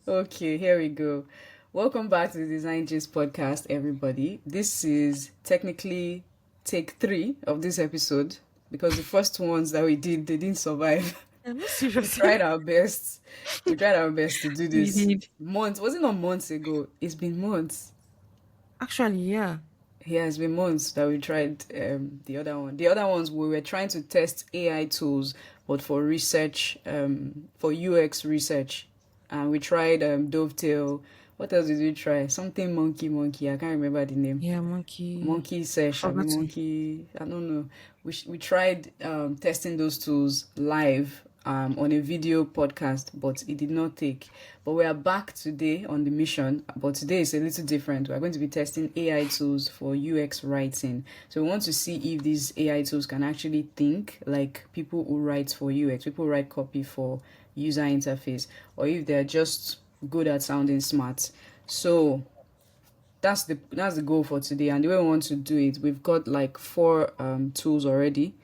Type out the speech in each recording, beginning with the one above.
Okay, here we go. Welcome back to the Design Gist podcast, everybody. This is technically take three of this episode because the first ones that we did, they didn't survive. I'm not We serious. tried our best. We tried our best to do We this did. months. Was it not months ago? It's been months. Actually, yeah. Yeah, it's been months that we tried the other one. The other ones we were trying to test AI tools, but for research, for UX research, and we tried Dovetail. What else did we try? Something monkey. I can't remember the name. Yeah, monkey. Monkey sesh, I Forgotten. monkey. I don't know. We tried testing those tools live on a video podcast, but it did not take. But we are back today on the mission. But today is a little different. We are going to be testing AI tools for UX writing. So we want to see if these AI tools can actually think like people who write for UX, people who write copy for user interface, or if they're just good at sounding smart. So that's the goal for today. And the way we want to do it, we've got like four tools already: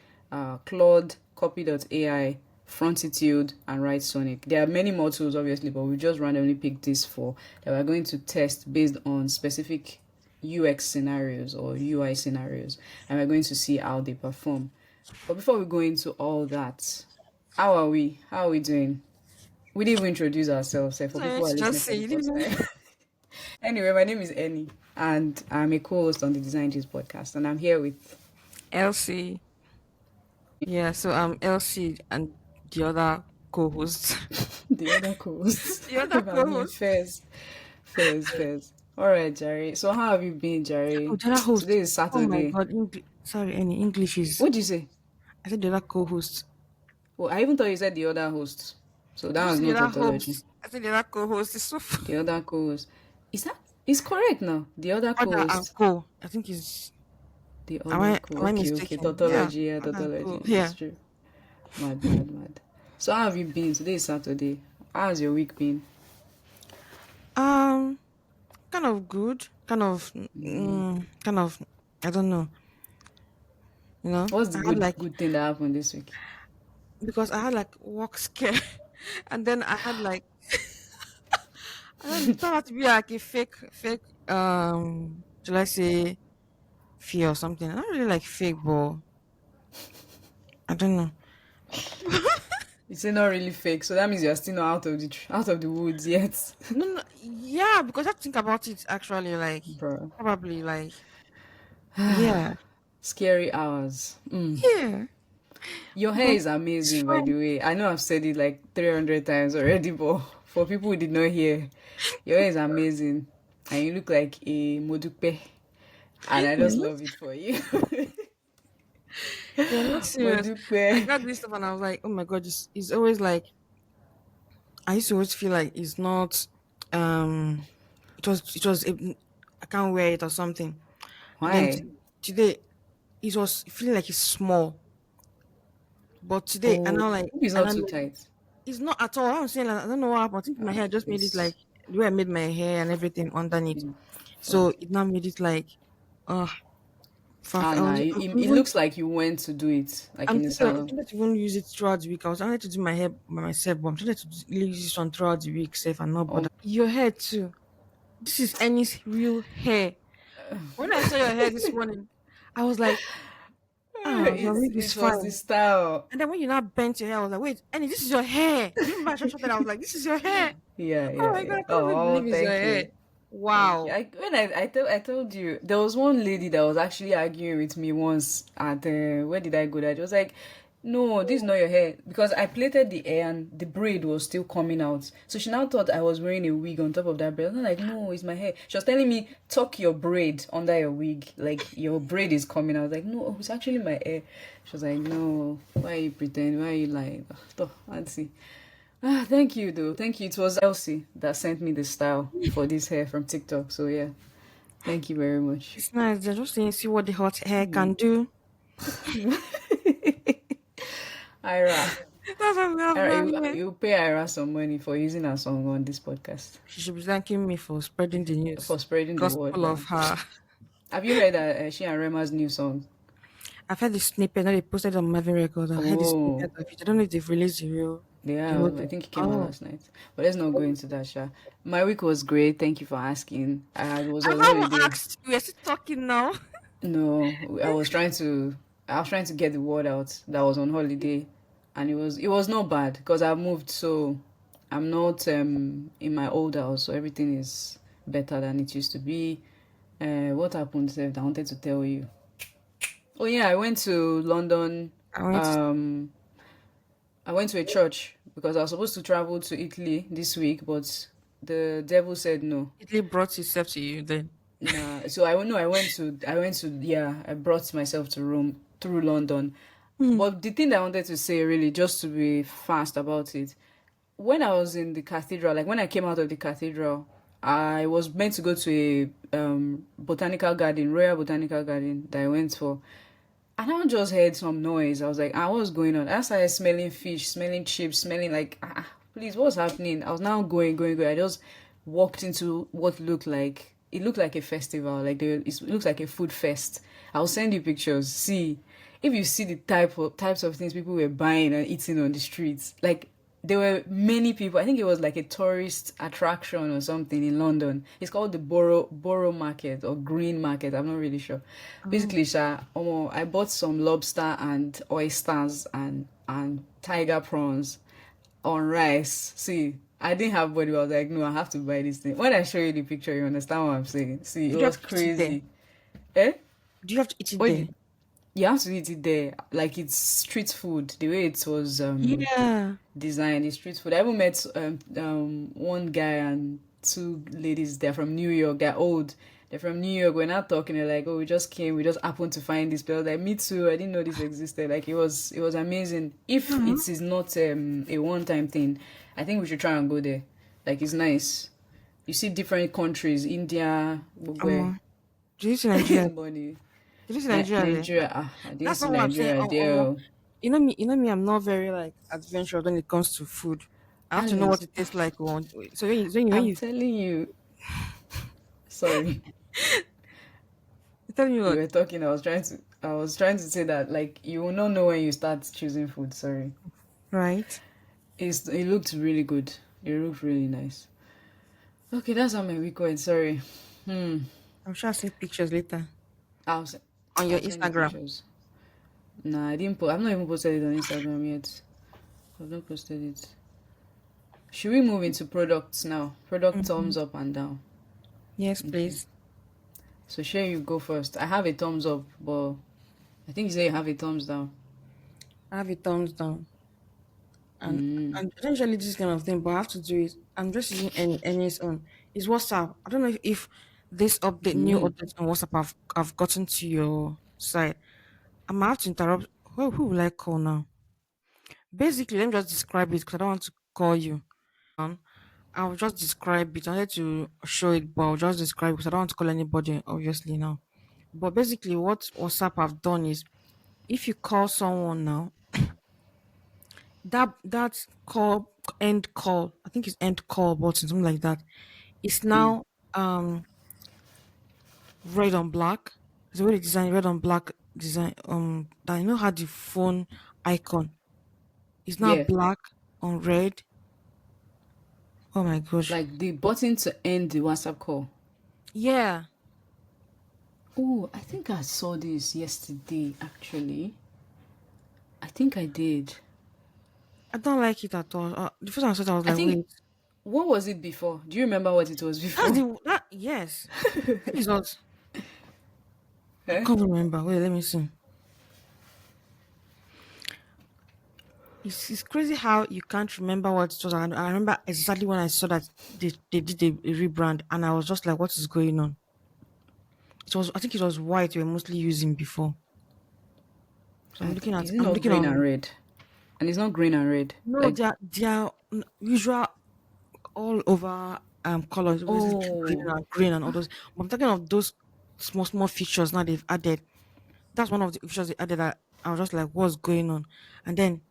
Claude, Copy.ai, Frontitude, and Write Sonic. There are many more tools, obviously, but we just randomly picked these four that we're going to test based on specific UX scenarios or UI scenarios, and we're going to see how they perform. But before we go into all that, how are we? How are we doing? We didn't even introduce ourselves for So people who are let's listening just for say the you first didn't. time. Anyway, my name is Annie, and I'm a co-host on the Design Gist podcast, and I'm here with Elsie. Yeah, so I'm Elsie and the other co-host. the other co-host. The other I mean, co-host. Fairs. All right, Jerry. So how have you been, Oh, Jerry? the other host. Today is Oh my Saturday. god. Sorry, any English is. What did you say? I said the other co-host. Well, I even thought you said the other host. So Did that you was say the no other tautology. host? I said the other co-host. It's so The other co-host. Is that is correct now? The other Other and co-host. co. I think is. The Am other I co. am I Okay. mistaken? Yeah. Tautology. Yeah, Other and co. tautology. Yeah. It's true. Mad. So how have you been? Today is Saturday. How's your week been? Um. Kind of good. Kind of. I don't know. You know. What's the I had like good thing that happened this week? because I had like work scare, and then I had like I don't know, it turned out to be like a fake. Should I say fear or something? I don't really like fake, but I don't know. It's not really fake, so that means you're still not out of the woods yet, No, yeah, because I think about it actually, like bro. probably like yeah, Scary hours. yeah, Your hair but is it's amazing, by fine. the way. I know I've said it like 300 times already, but for people who did not hear, your hair is amazing, and you look like a modupe, and I You're just not, love it for you. you're not serious. I Modupe. got this stuff and I was like, oh my god, it's always like I used to always feel like it's not I can't wear it or something. And then Why? today it was feeling like it's small. But today Oh, hope it's and not I too know tight. it's not at all. I'm saying like, I don't know what happened. I think my hair just made it like It's the way I made my hair and everything underneath. fun. So it now made it like uh Ah, I nah, was it, I'm it even looks like you went to do it, like in the I'm salon. trying to even use it throughout the week. I was trying to do my hair by myself, but I'm trying to use this one throughout the week, safe and not Oh, bother. Your hair too. This is Annie's real hair. When I saw your hair this morning, I was like, ah, your wig is it was the fine. style. And then when you now bent your hair, I was like, wait, Annie, this is your hair. You remember I shot that? I was like, this is your hair. Oh my god, Yeah. I can't even Oh, believe it's your thank hair. you. Thank you. Wow. I told you there was one lady that was actually arguing with me once at where did I go that? It was like, no, this is not your hair because I plaited the hair and the braid was still coming out. So she now thought I was wearing a wig on top of that braid. I'm like, no, it's my hair. She was telling me tuck your braid under your wig, like your braid is coming out. I was like, no, it's actually my hair. She was like, no, why are you pretending? Why are you lying? Let's see. Ah, thank you though. Thank you. It was Elsie that sent me the style for this hair from TikTok. So yeah, thank you very much. It's nice. They're just saying, see what the hot hair can do. Ira, That's what we have Ira, done you here. you pay Ira some money for using her song on this podcast She should be thanking me for spreading the for news. spreading the word. Gospel of Yeah. her. Have you heard she and Rema's new song? I've heard the snippet that they posted on Marvin Records. I heard the Oh, snippet of it. I don't know if they've released the real. Yeah, You I think he came out oh, last night. But let's not go into that, Sha. My week was great. Thank you for asking. I was I on haven't holiday. asked you. We're still talking now. No, I was trying to get the word out that I was on holiday, and it was not bad because I moved, so I'm not in my old house, so everything is better than it used to be. What happened, Seth? I wanted to tell you. Oh yeah, I went to London. I went to Um, I went to a church because I was supposed to travel to Italy this week, but the devil said no. Italy brought himself to you then. Nah, so I know I went to yeah, I brought myself to Rome through London. Hmm. But the thing that I wanted to say really, just to be fast about it, when I was in the cathedral, like when I came out of the cathedral, I was meant to go to a botanical garden, Royal Botanical Garden that I went for. And I just heard some noise. I was like, what's going on? I started smelling fish, smelling chips, smelling like, please, what's happening? I was now going. I just walked into what it looked like a festival. Like it looks like a food fest. I'll send you pictures. See, if you see the types of things people were buying and eating on the streets, like there were many people. I think it was like a tourist attraction or something in London. It's called the Borough Market or Green Market. I'm not really sure. Oh, Basically, I bought some lobster and oysters and tiger prawns on rice. See, I didn't have body. I was like, no, I have to buy this thing. When I show you the picture, you understand what I'm saying. See, it did you was have to eat it there? crazy. Eh? Do you have to eat it Wait, there? you have to eat it there. Like it's street food. The way it was Yeah. design is street food. I even met one guy and two ladies. They're from New York. They're old. They're from New York. We're not talking. They're like, oh, we just came. We just happened to find this place. I was like, me too. I didn't know this existed. Like it was amazing. If Mhm. it is not a one time thing, I think we should try and go there. Like it's nice. You see different countries. India, where Um, do you see Nigeria? money. Did you see Nigeria there? Nigeria. I didn't That's see not what I'm saying. Nigeria there. You know me, I'm not very like adventurous when it comes to food. I have to know what Alice, it tastes like. So when I'm you telling you. Sorry. tell me You what, were talking, I was trying to say that like you will not know when you start choosing food, sorry. right? It looked really good. It looked really nice. Okay, that's how my week went, sorry. Hmm. I'm sure I'll see pictures later I'll se- on your I'll send you Instagram. pictures. Nah, I didn't put I've not even posted it on Instagram yet. I've not posted it. Should we move into products now? Product Mhm. thumbs up and down. Yes, Okay. please. So share you go first. I have a thumbs up, but I think you say you have a thumbs down. I have a thumbs down. And Mm. and potentially this kind of thing, but I have to do it. I'm just using NS on. It's WhatsApp. I don't know if this new Mm. update on WhatsApp have gotten to your side. I might have to interrupt. Who will I call now? Basically, let me just describe it because I don't want to call you. I'll just describe it. I wanted to show it, but I'll just describe because I don't want to call anybody, obviously now. But basically, what WhatsApp have done is, if you call someone now, that call, I think it's end call button, something like that. It's Mm. now um red on black. It's already designed red on black design. That you know how the phone icon is now Yeah. black on red. Oh my gosh. Like the button to end the WhatsApp call. Yeah. Oh, I think I saw this yesterday actually. I think I did. I don't like it at all. The first time I saw it, I was I like, think wait, what was it before? Do you remember what it was that's before? the that yes. I think it was. I Eh? can't remember. Wait, let me see. It's crazy how you can't remember what it was. I remember exactly when I saw that they did a rebrand, and I was just like, what is going on? I think it was white we were mostly using before. So Is it I'm not looking green and on. red? And it's not green and red. No, Like they are usual all over colors, obviously oh, green and all those. But I'm talking of those small features now they've added. That's one of the features they added that I was just like, what's going on? And then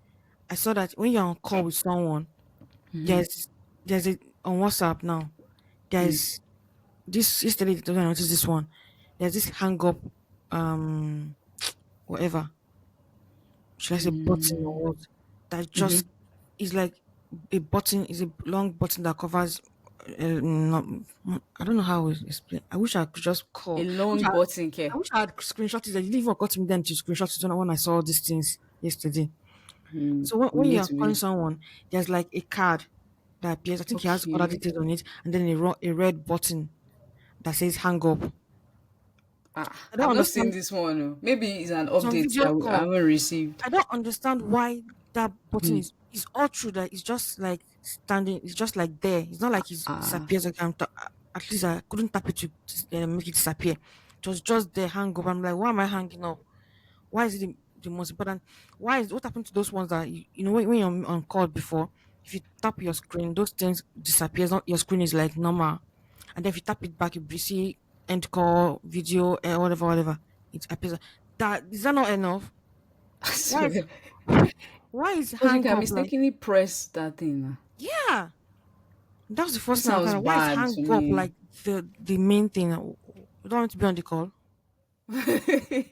I saw that when you're on call with someone, there's there's a on WhatsApp now. There's this yesterday. I noticed this one. There's this hang up, um, whatever should I say button or what that just is like a button is a long button that covers. Not, I don't know how to explain. I wish I could just A call. long button care. I wish I had screenshot it. I didn't even got me then to screenshot it when I saw these things yesterday. So You when you need are to calling be someone, there's like a card that appears. I think he has other okay. details on it, and then a red button that says hang up. Ah, I don't I've not seen understand. this one. Oh. Maybe it's an It's on update video that I call. haven't received. I don't understand why that button Hmm. is all true that it's just like standing. It's just like there. It's not like it Ah, disappears. Like at least I couldn't tap it to make it disappear. It was just there, hang up. I'm like, why am I hanging up? Why is it the most important? Why is what happened to those ones that you know when you're on call before? If you tap your screen, those things disappears. Not your screen is like normal, and then if you tap it back, you see end call, video, whatever, whatever. It appears. That is that not enough? I Why is swear. why is Because you hang can up like mistakenly press that thing. Ah. yeah? That was the This first thing I sounds found out. Why is bad hang to up me. like the main thing? You don't want to be on the call.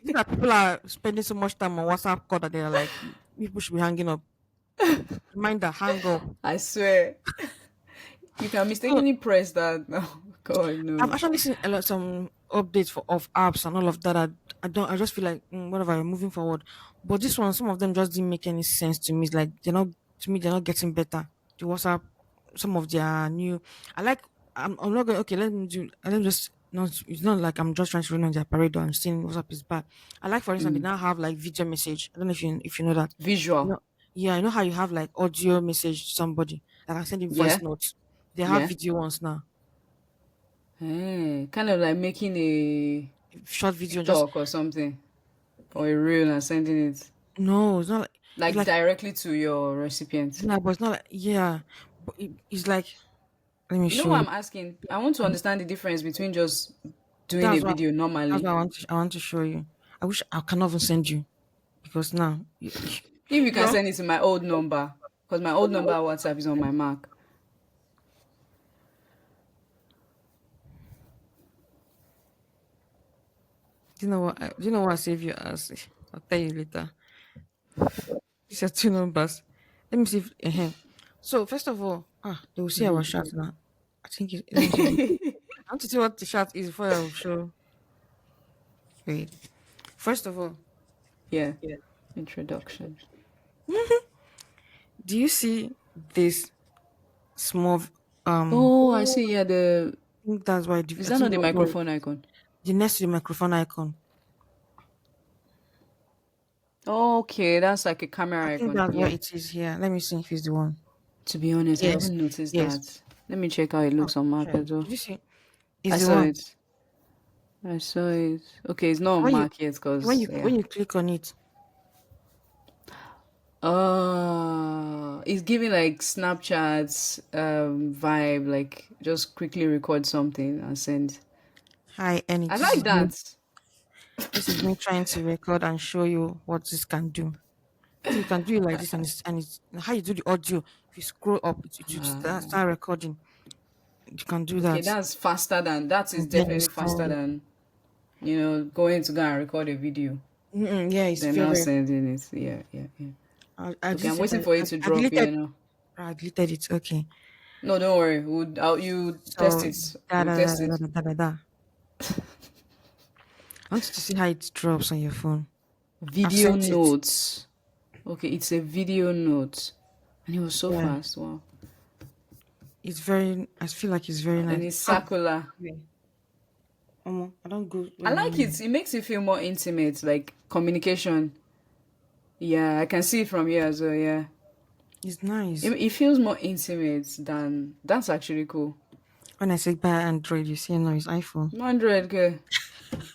Is it that people are spending so much time on WhatsApp call that they are like people should be hanging up? Reminder, hang up. I swear. You can So mistakenly press that. Oh, God, I've no. actually seen a lot some updates of apps and all of that. I don't. I just feel like whatever. We're moving forward, but this one, some of them just didn't make any sense to me. It's like they're not to me. They're not getting better. The WhatsApp, some of their new. I like. I'm not going. Okay, let me do. Let me just. Not. It's not like I'm just trying to run on their parade or I'm saying WhatsApp is bad. I like, for instance, they Mm. now have like video message. I don't know if you know that. You Visual. know, yeah, I know how you have like audio message to somebody. Like I send you voice Yeah. notes. They have Yeah. video ones now. Kind of like making a Short video, just TikTok or something. Or a reel and sending it. no, it's not like it's Like like directly to your recipient. yeah, but it's not like yeah, but it's like let me You know show what you. I'm asking? I want to understand the difference between just doing a That's what video that's normally. what I want to show you. I wish I can even send you because now If you can no, send it to my old number, because my old number WhatsApp is on my Mac. do you know what? Do you know what I save you as? I'll tell you later. These are two numbers. Let me see. If, So first of all, they will see our chat now. I think let me see. I want to see what the chat is before I will show. Wait. First of all, Yeah. Introduction. do you see this small Oh, I see. Yeah, the I think that's why is I that not think the that's why microphone icon? the next to the microphone icon. Oh, okay, that's like a I camera think icon. that's what Yeah. it is here. Let me see if it's the one. To be honest, I Yes, haven't noticed yes. that. Let me check how it Oh, looks on Mac sure. as well. Did you see? I It's the saw one. it. I saw it. Okay, it's not on When you Mac yet, cause yeah. when you click on it, It's giving like Snapchat's vibe, like just quickly record something and send. hi, Annie. I like that. This is me trying to record and show you what this can do. So you can do it like this, and it's how you do the audio. If you scroll up, it will start recording. You can do Okay, that. that's faster than that is And then you definitely faster send. than going to go and record a video. Yeah, it's Then very, now very. sending it. Yeah, yeah, yeah. I Okay, I'm just waiting for it to I drop. deleted. You know. I deleted it. Okay. No, don't worry. You test So it. da We'll da da test da it. da da da. Da. I want you to see how it drops on your phone. I've Video sent it. notes. Okay, it's a video note, and it was so Yeah, fast. Wow. it's very. I feel like it's very And nice. it's circular. Yeah. I don't go. I like it. It makes it feel more intimate, like communication. Yeah, I can see it from here as well. Yeah, It's it, nice. it feels more intimate than that's actually cool. When I say buy Android, you say no, it's iPhone. 100 okay.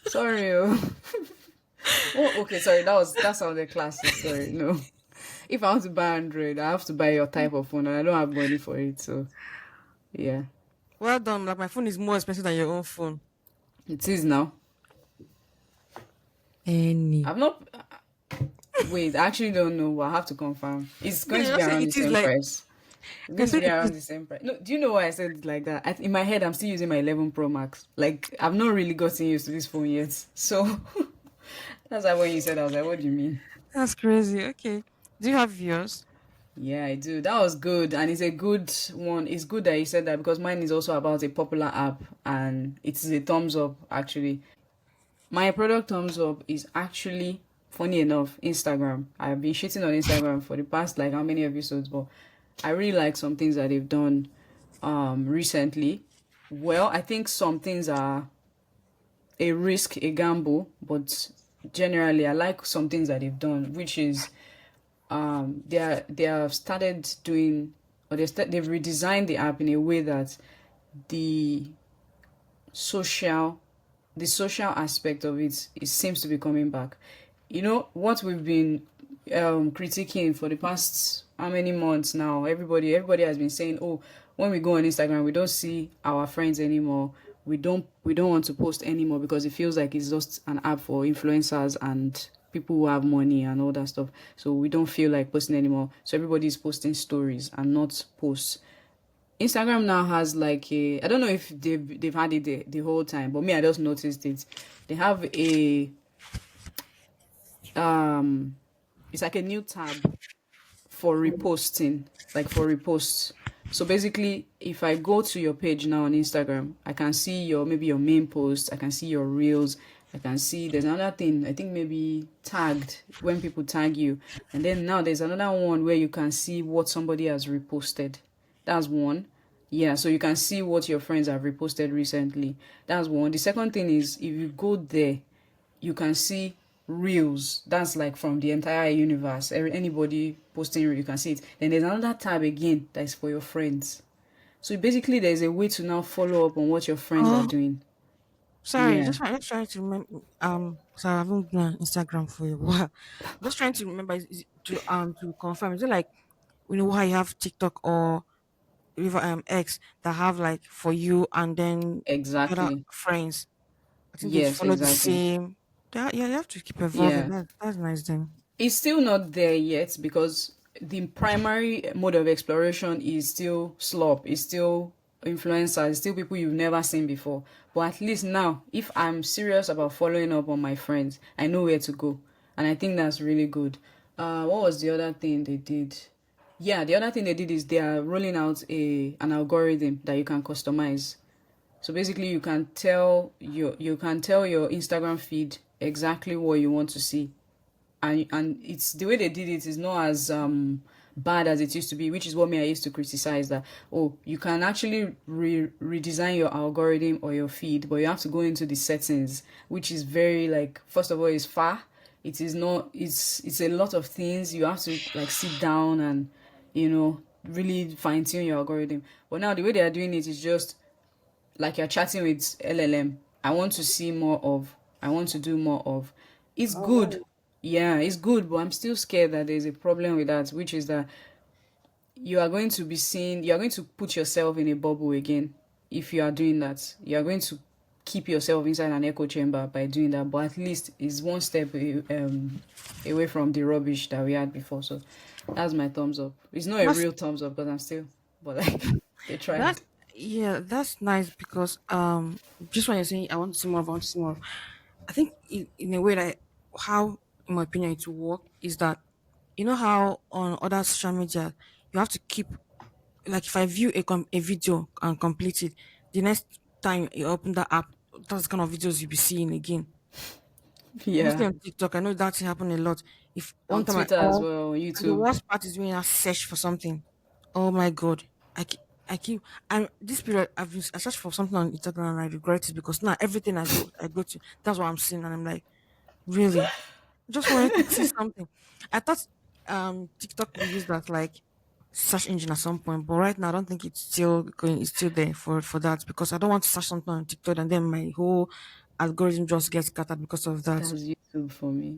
Sorry. Oh. Oh, okay. Sorry, that sounded classic. Sorry, no. If I want to buy Android, I have to buy your type of phone, and I don't have money for it. So yeah, Well done. Like my phone is more expensive than your own phone. it is now. Any. I've not. Wait, I actually don't know. But I have to confirm. It's going to Yeah, be I say around the it is same like price. It's I going to say be it around is. the same price. No, do you know why I said it like that? In my head, I'm still using my 11 Pro Max. Like, I've not really gotten used to this phone yet. So, that's why when you said, I was like, what do you mean? That's crazy. Okay. Do you have yours? Yeah, I do. That was good, and it's a good one. It's good that you said that because mine is also about a popular app, and it's a thumbs up actually. My product thumbs up is actually, funny enough, Instagram. I've been shitting on Instagram for the past like how many episodes, but I really like some things that they've done recently. Well, I think some things are a risk, a gamble, but generally I like some things that they've done, which is they have started doing, or they've redesigned the app in a way that the social the social aspect of it seems to be coming back. You know what we've been critiquing for the past how many months now? Everybody has been saying, oh, when we go on Instagram, we don't see our friends anymore. We don't want to post anymore because it feels like it's just an app for influencers and people who have money and all that stuff. So we don't feel like posting anymore. So everybody is posting stories and not posts. Instagram now has like a, I don't know if they've had it the whole time, but me, I just noticed it. They have a um it's like a new tab for reposting, like for reposts. So basically, if I go to your page now on Instagram, I can see your, maybe your main post, I can see your reels, I can see there's another thing, I think maybe tagged, when people tag you. And then now there's another one where you can see what somebody has reposted. That's one. Yeah, so you can see what your friends have reposted recently. That's one. The second thing is if you go there, you can see reels. That's like from the entire universe. Anybody posting reel, you can see it. Then there's another tab again that is for your friends. So basically, there's a way to now follow up on what your friends are Oh, doing. sorry, Yeah, just trying to remember. So I haven't been on Instagram for a while. Just trying to remember to confirm. Is it like how you have TikTok or River X that have like for you and then the other exactly. friends? I think they Yes, follow the exactly. same. Yeah, you have to keep evolving. Yeah. That's nice then. It's still not there yet because the primary mode of exploration is still slop, is still influencers, still people you've never seen before. But at least now, if I'm serious about following up on my friends, I know where to go. And I think that's really good. What was the other thing they did? Yeah, the other thing they did is they are rolling out an algorithm that you can customize. So basically you can tell your Instagram feed exactly what you want to see, and it's the way they did it is not as bad as it used to be, which is what me I used to criticize, that oh, you can actually redesign your algorithm or your feed, but you have to go into the settings, which is very, like, first of all, it's far. It is not, it's a lot of things. You have to like sit down and really fine tune your algorithm. But now the way they are doing it is just like you're chatting with LLM. I want to see more of. I want to do more of. It's good. Yeah, it's good, but I'm still scared that there's a problem with that, which is that you are going to put yourself in a bubble again if you are doing that. You are going to keep yourself inside an echo chamber by doing that, but at least it's one step away from the rubbish that we had before. So that's my thumbs up. It's not a That's real thumbs up because I'm still, but like, they tried. that's yeah, that's nice because just when you're saying I want to see more, I want to see more. I think in a way that how, in my opinion, it will work is that how on other social media you have to keep, like, if I view a video and complete it, the next time you open that app, that's the kind of videos you'll be seeing again. Mostly Yeah. on TikTok, I know that's happening a lot. If one On time I Twitter as all well, on and the YouTube. worst part is when I search for something. Oh my god, I keep and this period I searched for something on Instagram and I regret it because now everything I go to, that's what I'm seeing, and I'm like, really, just wanted to see something. I thought TikTok will be used as like search engine at some point, but right now I don't think it's still going. It's still there for that because I don't want to search something on TikTok and then my whole algorithm just gets scattered because of that. That's YouTube for me.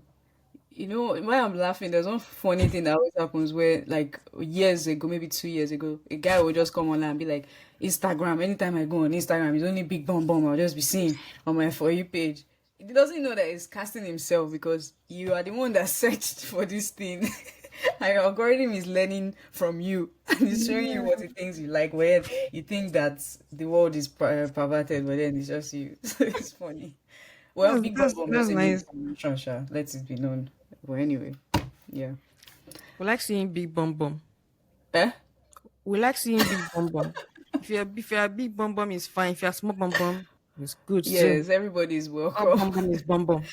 You know, why I'm laughing, there's one funny thing that always happens where, like, years ago, maybe 2 years ago, a guy would just come online and be like, Instagram. Anytime I go on Instagram, it's only big bomb bomb. I'll just be seeing on my For You page. He doesn't know that he's casting himself because you are the one that searched for this thing. And your algorithm is learning from you and it's showing you what it thinks you like, where you think that the world is perverted, but then it's just you. So it's funny. Well, That's Big Bomb that's Bomb that's is a new nice. information, sha. Let it be known. But anyway, yeah. We like seeing big bum bum. Eh? We like seeing big bum bum. If you're a big bum bum, it's fine. If you're a small bum bum, it's good too. Yes, everybody is All welcome. bum bum is bum bum.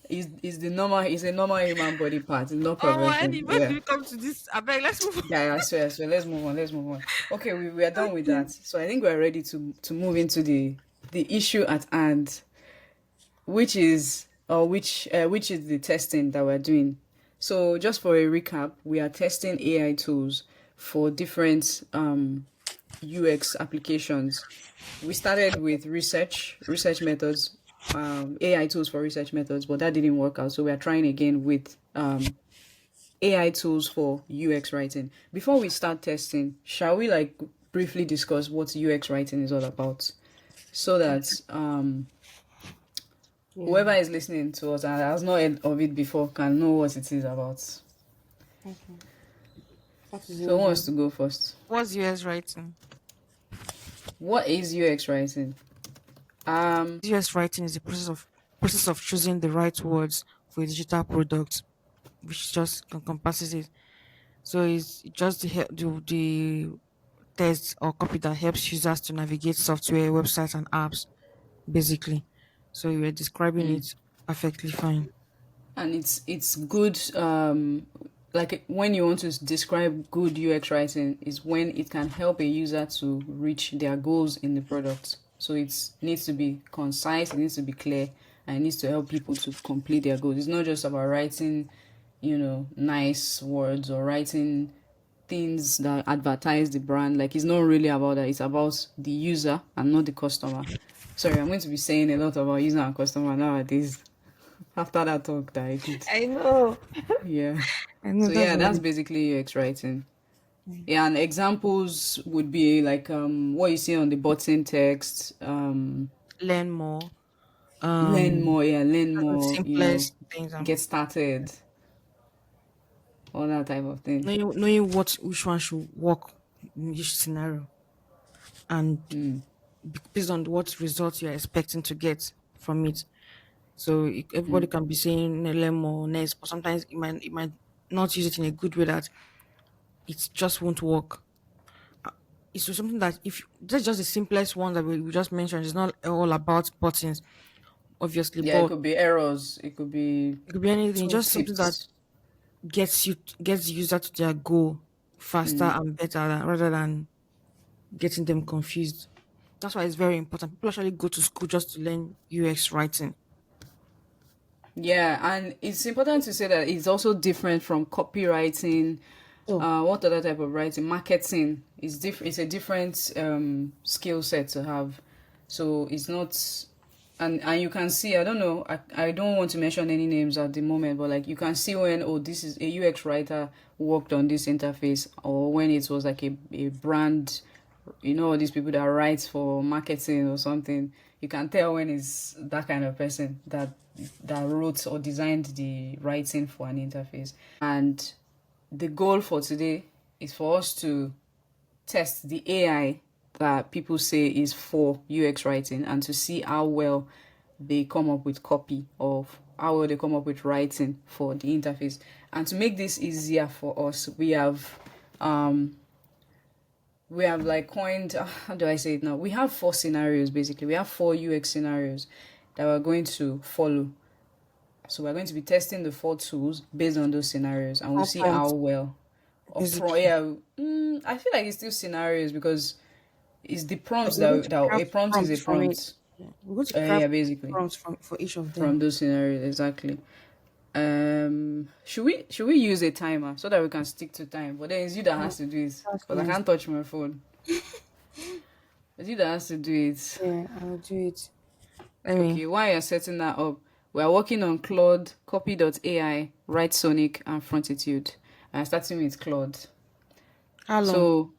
Is a normal human body part. It's not Oh, well, perversion. when do Yeah. we come to this? I beg, let's move on. Yeah, I swear, I swear. Let's move on. Let's move on. Okay, we are done with that. So I think we're ready to move into the issue at hand, which is the testing that we're doing. So just for a recap, we are testing AI tools for different UX applications. We started with research methods, AI tools for research methods, but that didn't work out. So we are trying again with AI tools for UX writing. Before we start testing, shall we like briefly discuss what UX writing is all about, so that Yeah. whoever is listening to us and has not heard of it before can know what it is about. What is So who yours, wants right? to go first? What's yours writing? What is UX writing? UX writing is the process of choosing the right words for a digital product, which just encompasses it. So it's just the text or copy that helps users to navigate software, websites, and apps, basically. So you were describing it perfectly fine. And it's good, like when you want to describe good UX writing is when it can help a user to reach their goals in the product. So it needs to be concise, it needs to be clear, and it needs to help people to complete their goals. It's not just about writing, nice words or writing things that advertise the brand. Like, it's not really about that. It's about the user and not the customer. Sorry, I'm going to be saying a lot about user and customer nowadays after that talk that I did. I know. Yeah. I know So that's yeah, what that's it basically UX writing. Yeah, and examples would be like what you see on the button text, learn more. learn more, yeah, learn That's the more, simplest things. get started, all that type of thing. Knowing which one should work in each scenario, and based on what results you're expecting to get from it. So everybody can be saying learn more next, but sometimes it might not use it in a good way that it just won't work. It's just something that if that's just the simplest one that we just mentioned. It's not all about buttons, obviously, Yeah, it but could be errors, it could be it could be anything. tool Just something that tips. gets the user to their goal faster and better rather than getting them confused. That's why it's very important. People actually go to school just to learn UX writing. Yeah, and it's important to say that it's also different from copywriting. Oh, What other type of writing? Marketing is different. It's a different skill set to have. So it's not, and you can see. I don't know. I don't want to mention any names at the moment, but like you can see when this is a UX writer worked on this interface, or when it was like a brand, all these people that write for marketing or something. You can tell when it's that kind of person that wrote or designed the writing for an interface. And the goal for today is for us to test the AI that people say is for UX writing, and to see how well they come up with copy, of how well they come up with writing for the interface. And to make this easier for us, we have like coined, how do I say it now? We have 4 scenarios basically. We have 4 UX scenarios that we're going to follow. So we're going to be testing the 4 tools based on those scenarios, and we'll all see how prompts, well. basically. Yeah, I feel like it's still scenarios because it's the prompts We're going to that a craft prompt is a prompts from it. prompt. Yeah. We're going to Yeah, craft basically prompts for each of from them. those scenarios exactly. Should we use a timer so that we can stick to time? But then it's you that Oh, has to do it that's because I nice. can't touch my phone. It's you that has to do it. Yeah, I'll do it. Let me. Okay, while you're setting that up, we are working on Claude, Copy.ai, Write Sonic, and Frontitude. I'm starting with Claude. How long?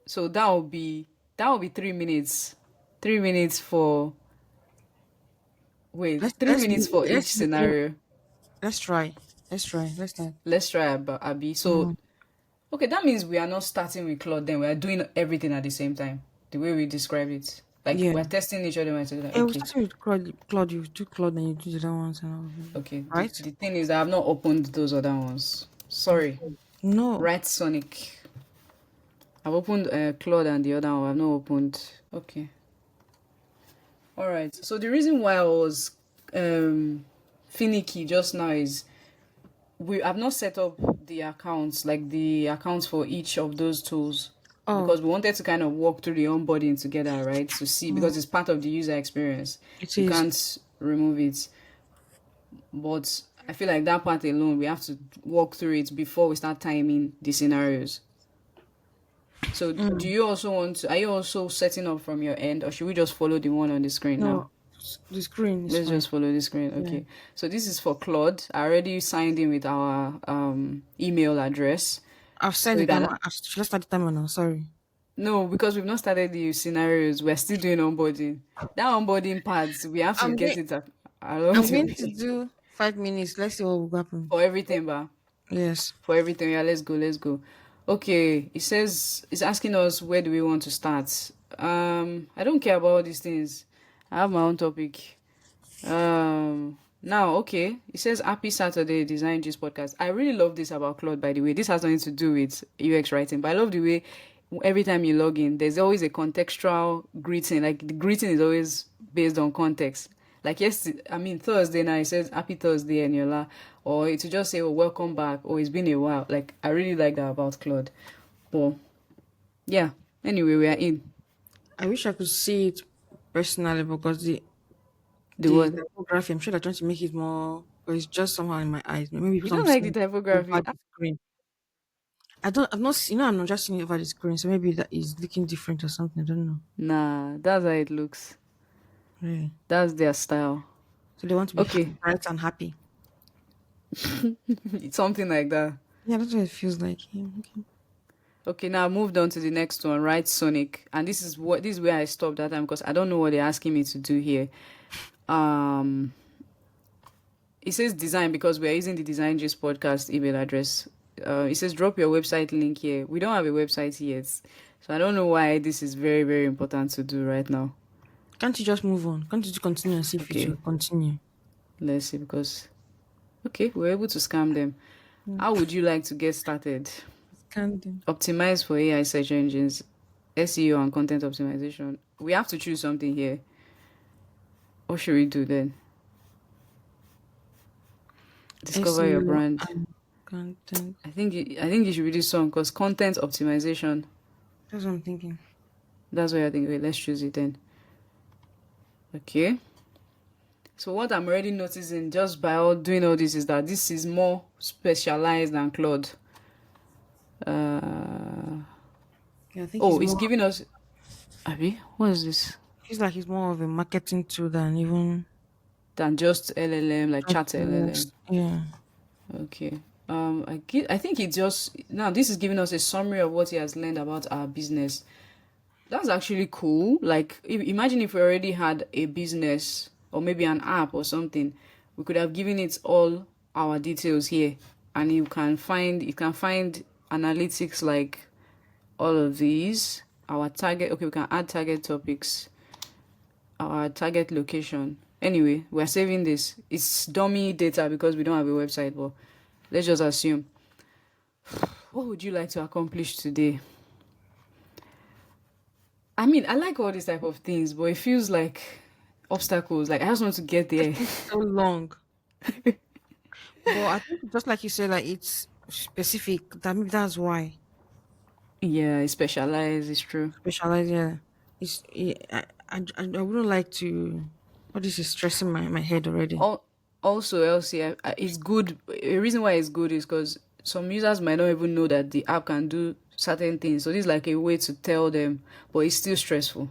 So that will be 3 minutes. 3 minutes for wait, Let's three let's minutes for each let's do three. scenario. Let's try. Let's try. Let's start. Let's try Abby. So Mm. okay, that means we are not starting with Claude. Then we are doing everything at the same time. The way we described it, like Yeah. we're testing each other. And saying, We're okay, starting with Claude. Claude, you do Claude, and you do the other ones, and all. okay. The, Right? the thing is, I have not opened those other ones. Sorry. No. Write Sonic. I've opened Claude and the other one. I've not opened. Okay. All right. So the reason why I was um finicky just now is we have not set up the accounts, like the accounts for each of those tools, Oh, because we wanted to kind of walk through the onboarding together, right? To see, mm, because it's part of the user experience. it You is. can't remove it. But I feel like that part alone, we have to walk through it before we start timing the scenarios. So do Mm. you also want to, are you also setting up from your end, or should we just follow the one on the screen now? No, the screen is Let's fine. just follow the screen. Yeah. Okay. So this is for Claude. I already signed in with our email address. I've set So the timer. that Should I start the timer now? Sorry. no, because we've not started the scenarios, we're still doing onboarding. That onboarding part, we have to I'm get going. it along I'm the going to way do 5 minutes. Let's see what will happen. for everything, but Yes. for everything. Yeah, let's go, let's go. Okay, it says it's asking us where do we want to start. I don't care about all these things. I have my own topic. Now, okay, it says Happy Saturday Design Gist podcast. I really love this about Claude, by the way. This has nothing to do with UX writing, but I love the way every time you log in, there's always a contextual greeting. Like the greeting is always based on context. Like yesterday, I mean Thursday now, it says Happy Thursday, Eniola, or it will just say, "Oh, welcome back," or "It's been a while." Like I really like that about Claude. But yeah, anyway, we are in I wish I could see it personally because the the the word. typography. I'm sure they're trying to make it more, but it's just somehow in my eyes. Maybe You because I'm don't like the seeing over typography? the screen. I don't. I've not seen. I'm not just seeing it over the screen. So maybe that is looking different or something. I don't know. Nah, that's how it looks. Really. That's their style. So they want to be Okay, bright and happy. it's something like that. Yeah, that's what it feels like. Yeah, okay. Okay, now I moved on to the next one, right? Sonic, and this is where I stopped that time because I don't know what they're asking me to do here. Um, it says design because we are using the Design Gist podcast email address. It says drop your website link here. We don't have a website yet, so I don't know why this is very very important to do right now. Can't you just move on? Can't you just continue and see if it Okay, will continue? let's see because okay, we're able to scam them. How would you like to get started? Can't do. Optimize for AI search engines, SEO and content optimization. We have to choose something here. What should we do then? Discover your SEO brand. and content. I think you should be this one because content optimization. That's what I'm thinking. That's what I think. Wait, let's choose it then. Okay. So what I'm already noticing just by doing all this is that this is more specialized than Claude. Yeah, I think Oh, it's giving us. Abby, what is this? he's like he's more of a marketing tool than even Than just LLM, like chat LLM. yeah. Okay. I think it just now this is giving us a summary of what he has learned about our business. That's actually cool. Like, imagine if we already had a business or maybe an app or something, we could have given it all our details here, and you can find analytics like all of these. Our target. Okay, we can add target topics. Our target location. Anyway, we're saving this. It's dummy data because we don't have a website, but let's just assume. What would you like to accomplish today? I mean, I like all these type of things, but it feels like obstacles. Like I just want to get there. So long. But I think just like you said, like it's specific. That maybe that's why Yeah, it's specialized. It's true. specialize. Yeah, it's. Yeah, I wouldn't like to. What this is stressing my head already. Also, Elsie, it's good. A reason why it's good is because some users might not even know that the app can do certain things. So this is like a way to tell them, but it's still stressful.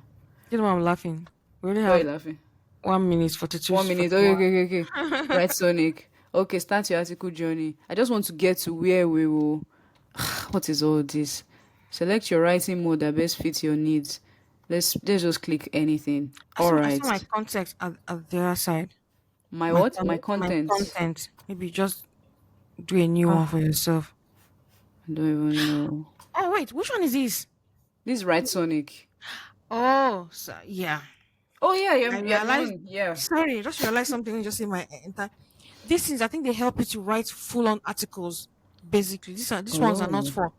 You know why I'm laughing? We only Why are you have laughing? 1 minute 42. 1 minute. Okay, 41. okay, okay, okay. Right, Sonic. Okay, start your article journey. I just want to get to where we will. What is all this? Select your writing mode that best fits your needs. Let's just click anything. All I right. saw my context at the other side. My what? My My content. content. Maybe just do a new one Ah, for yourself. I don't even know. Oh wait, which one is this? This is right, Sonic. Oh, so, yeah. Oh yeah, I you're the realized. one. Yeah. Sorry, just realized something. Just in my entire. This is. I think they help you to write full-on articles. Basically, these ones are not Oh. for.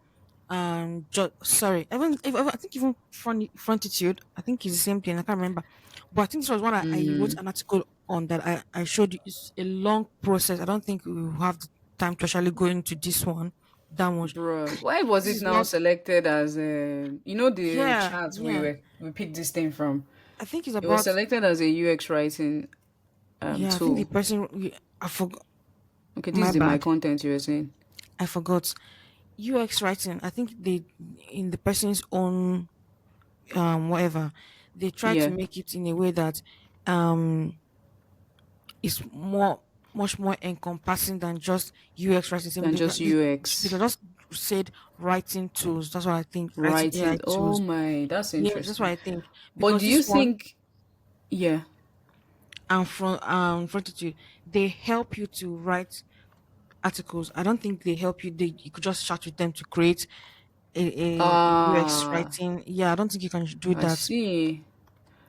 sorry, I think even frontitude, I think it's the same thing. I can't remember, but I think this was one I wrote Mm, an article on that I showed you. It's a long process. I don't think we will have the time to actually go into this one that much. bro, why was This it is now not. selected as the Yeah, chat yeah. we picked this thing from? I think it's It was about. selected as a UX writing Yeah, I think the tool. person. I forgot. Okay, this My is the my bad. content you were saying. I forgot. UX writing. I think they in the person's own whatever they try to Yeah, make it in a way that um is much more encompassing than just UX writing. than just They UX just said writing tools. That's what I think. Writing AI writing. Oh tools. my, that's Yeah, that's what interesting. I think. But Because do you this one think? Yeah. and from Frontitude, they help you to write articles. I don't think they help you. You could just chat with them to create a UX Ah, writing. Yeah, I don't think you can do I that. see.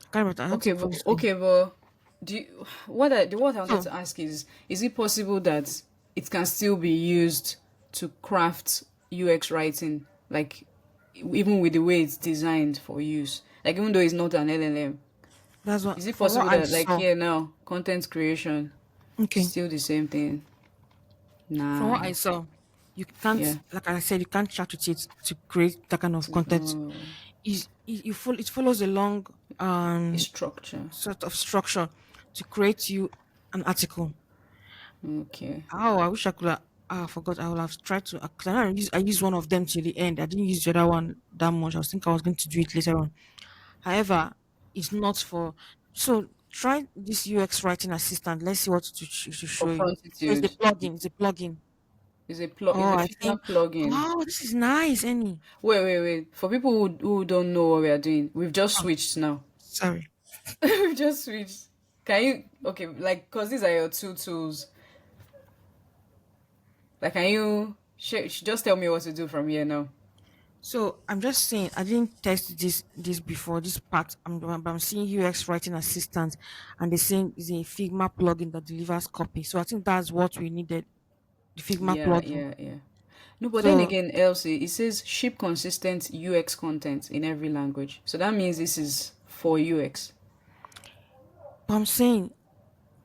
I can't remember. I don't Okay, think but obviously. okay, but do you, what I wanted So to ask is it possible that it can still be used to craft UX writing, like even with the way it's designed for use, like even though it's not an LLM, that's is what it from what possible I that like saw. here now content creation is Okay. still the same thing? From what I Nice, saw, you can't, yeah. like I said, you can't chat with it to create that kind of content. It follows a long A um structure. sort of structure to create you an article. Okay. Oh, I wish I could have. I forgot. I would have tried to. Cause I used one of them till the end. I didn't use the other one that much. I was thinking I was going to do it later on. However, it's not for. So try this UX writing assistant. Let's see what to For show you. So it's a promptitude, plugin. It's a plugin. is Oh, a I Figma think. plugin. Oh, this is nice, Annie. Wait. For people who don't know what we are doing, we've just Oh, switched now. sorry. We've just switched. Can you, okay, like, cause these are your two tools. Like, can you just tell me what to do from here now? So I'm just saying I didn't test this before this part. I'm seeing UX writing assistant, and they're saying it's a Figma plugin that delivers copy. So I think that's what we needed. The Figma plugin. Yeah. No, but then So again, Elsie, it says ship consistent UX content in every language. So that means this is for UX. I'm saying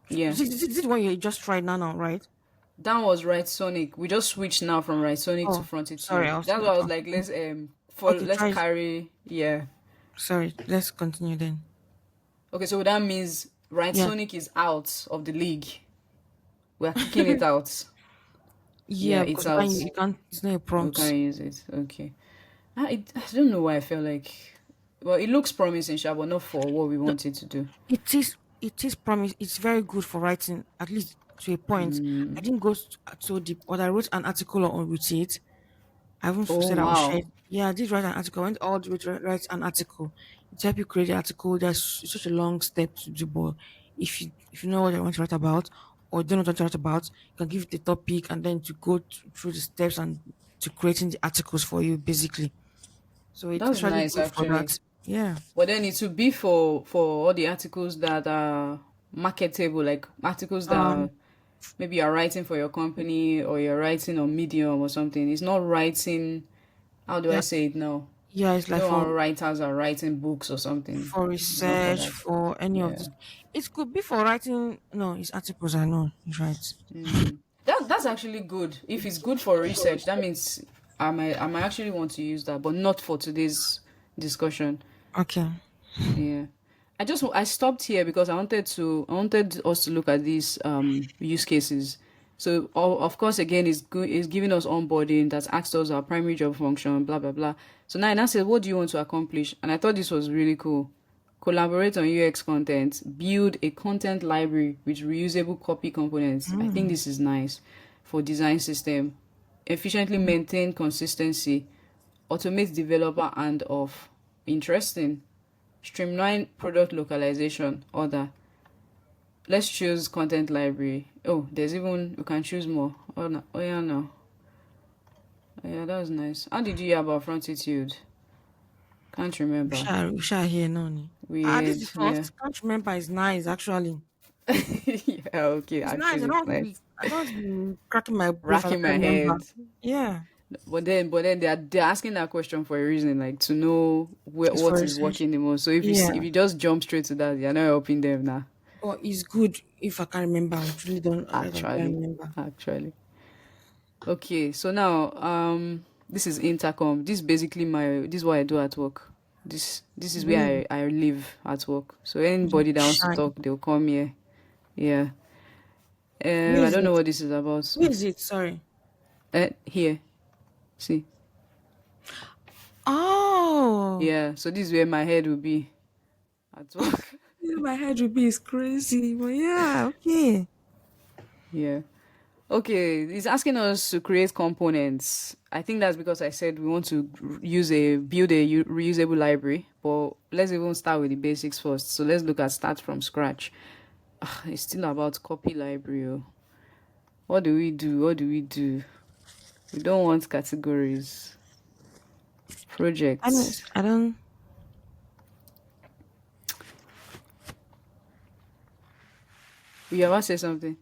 Yeah. this is what you just tried now, right? That was Right Sonic. We just switched now from Right Sonic to Oh, sorry. Frontitude. I was That's thinking. why I was Oh, like, okay, let's try it. carry, yeah. Sorry. Let's continue then. Okay, so that means Right Yeah, Sonic is out of the league. We're kicking it out. Yeah, yeah. it's Because out. you can't. It's not a We prompt. can't use it. Okay. I don't know why I feel like. Well, it looks promising, Sha, but not for what we No, wanted to do. it is promise. It's very good for writing, at least to a point. I didn't go so deep, but I wrote an article on with it. I haven't Oh, said I will share. wow. It. Yeah, I did write an article. I went all the way to write an article. It help you create the article. There's such a long step to do, but if you know what I want to write about or don't know what to write about, you can give it a topic and then to go through the steps and to creating the articles for you, basically. So it's That's actually nice, good for actually. that. Yeah. But then it would be for all the articles that are marketable, like articles Um. that maybe you're writing for your company or you're writing on Medium or something. It's not writing, how do I Yeah. say it now? Yeah. It's You like know, our writers are writing books or something. for Not for research that. for any of Yeah. this. It could be for writing. No, it's articles. I know. You're right. That's actually good. If it's good for research, that means I might actually want to use that, but not for today's discussion. Okay. Yeah. I stopped here because I wanted us to look at these use cases. So of course again is giving us onboarding that's asked us our primary job function, blah blah blah. So now it now says what do you want to accomplish? And I thought this was really cool. Collaborate on UX content, build a content library with reusable copy components. I think Mm. this is nice for design system. Efficiently maintain consistency, automate developer and off. Interesting. Streamline product localization, order. Let's choose content library. Oh, there's even, you can choose more. Oh, no. Oh yeah, no. Oh, yeah, that was nice. How did you hear about Frontitude? Can't remember. We shall hear no. Ni. Ah, this is Weird, the yeah. first. Can't remember. It's nice actually. Yeah, okay, It's nice. actually, it's nice. I don't be cracking my brain if I Racking can't my remember. head. Yeah. But then they're asking that question for a reason, like to know It's for what is research. working the most. So if Yeah. you just jump straight to that, you're not helping them now. But it's good if I can't remember. I really don't. I can't Actually, remember. actually. Okay, so now this is intercom. This is basically this is what I do at work. This is where Really, I live at work. So anybody you that wants to shine. talk, they'll come here. Yeah. Where I is don't know it? what this is about. Where is it? Sorry. Here. See. Oh, Yeah. So this is where my head will be at work. my head will be is crazy. But yeah, okay. Yeah. Okay, it's asking us to create components. I think that's because I said we want to build a reusable library. But let's even start with the basics first. So let's look at start from scratch. It's still about copy library. Oh. What do we do? What do we do? We don't want categories, I don't. projects. I don't. You ever say something?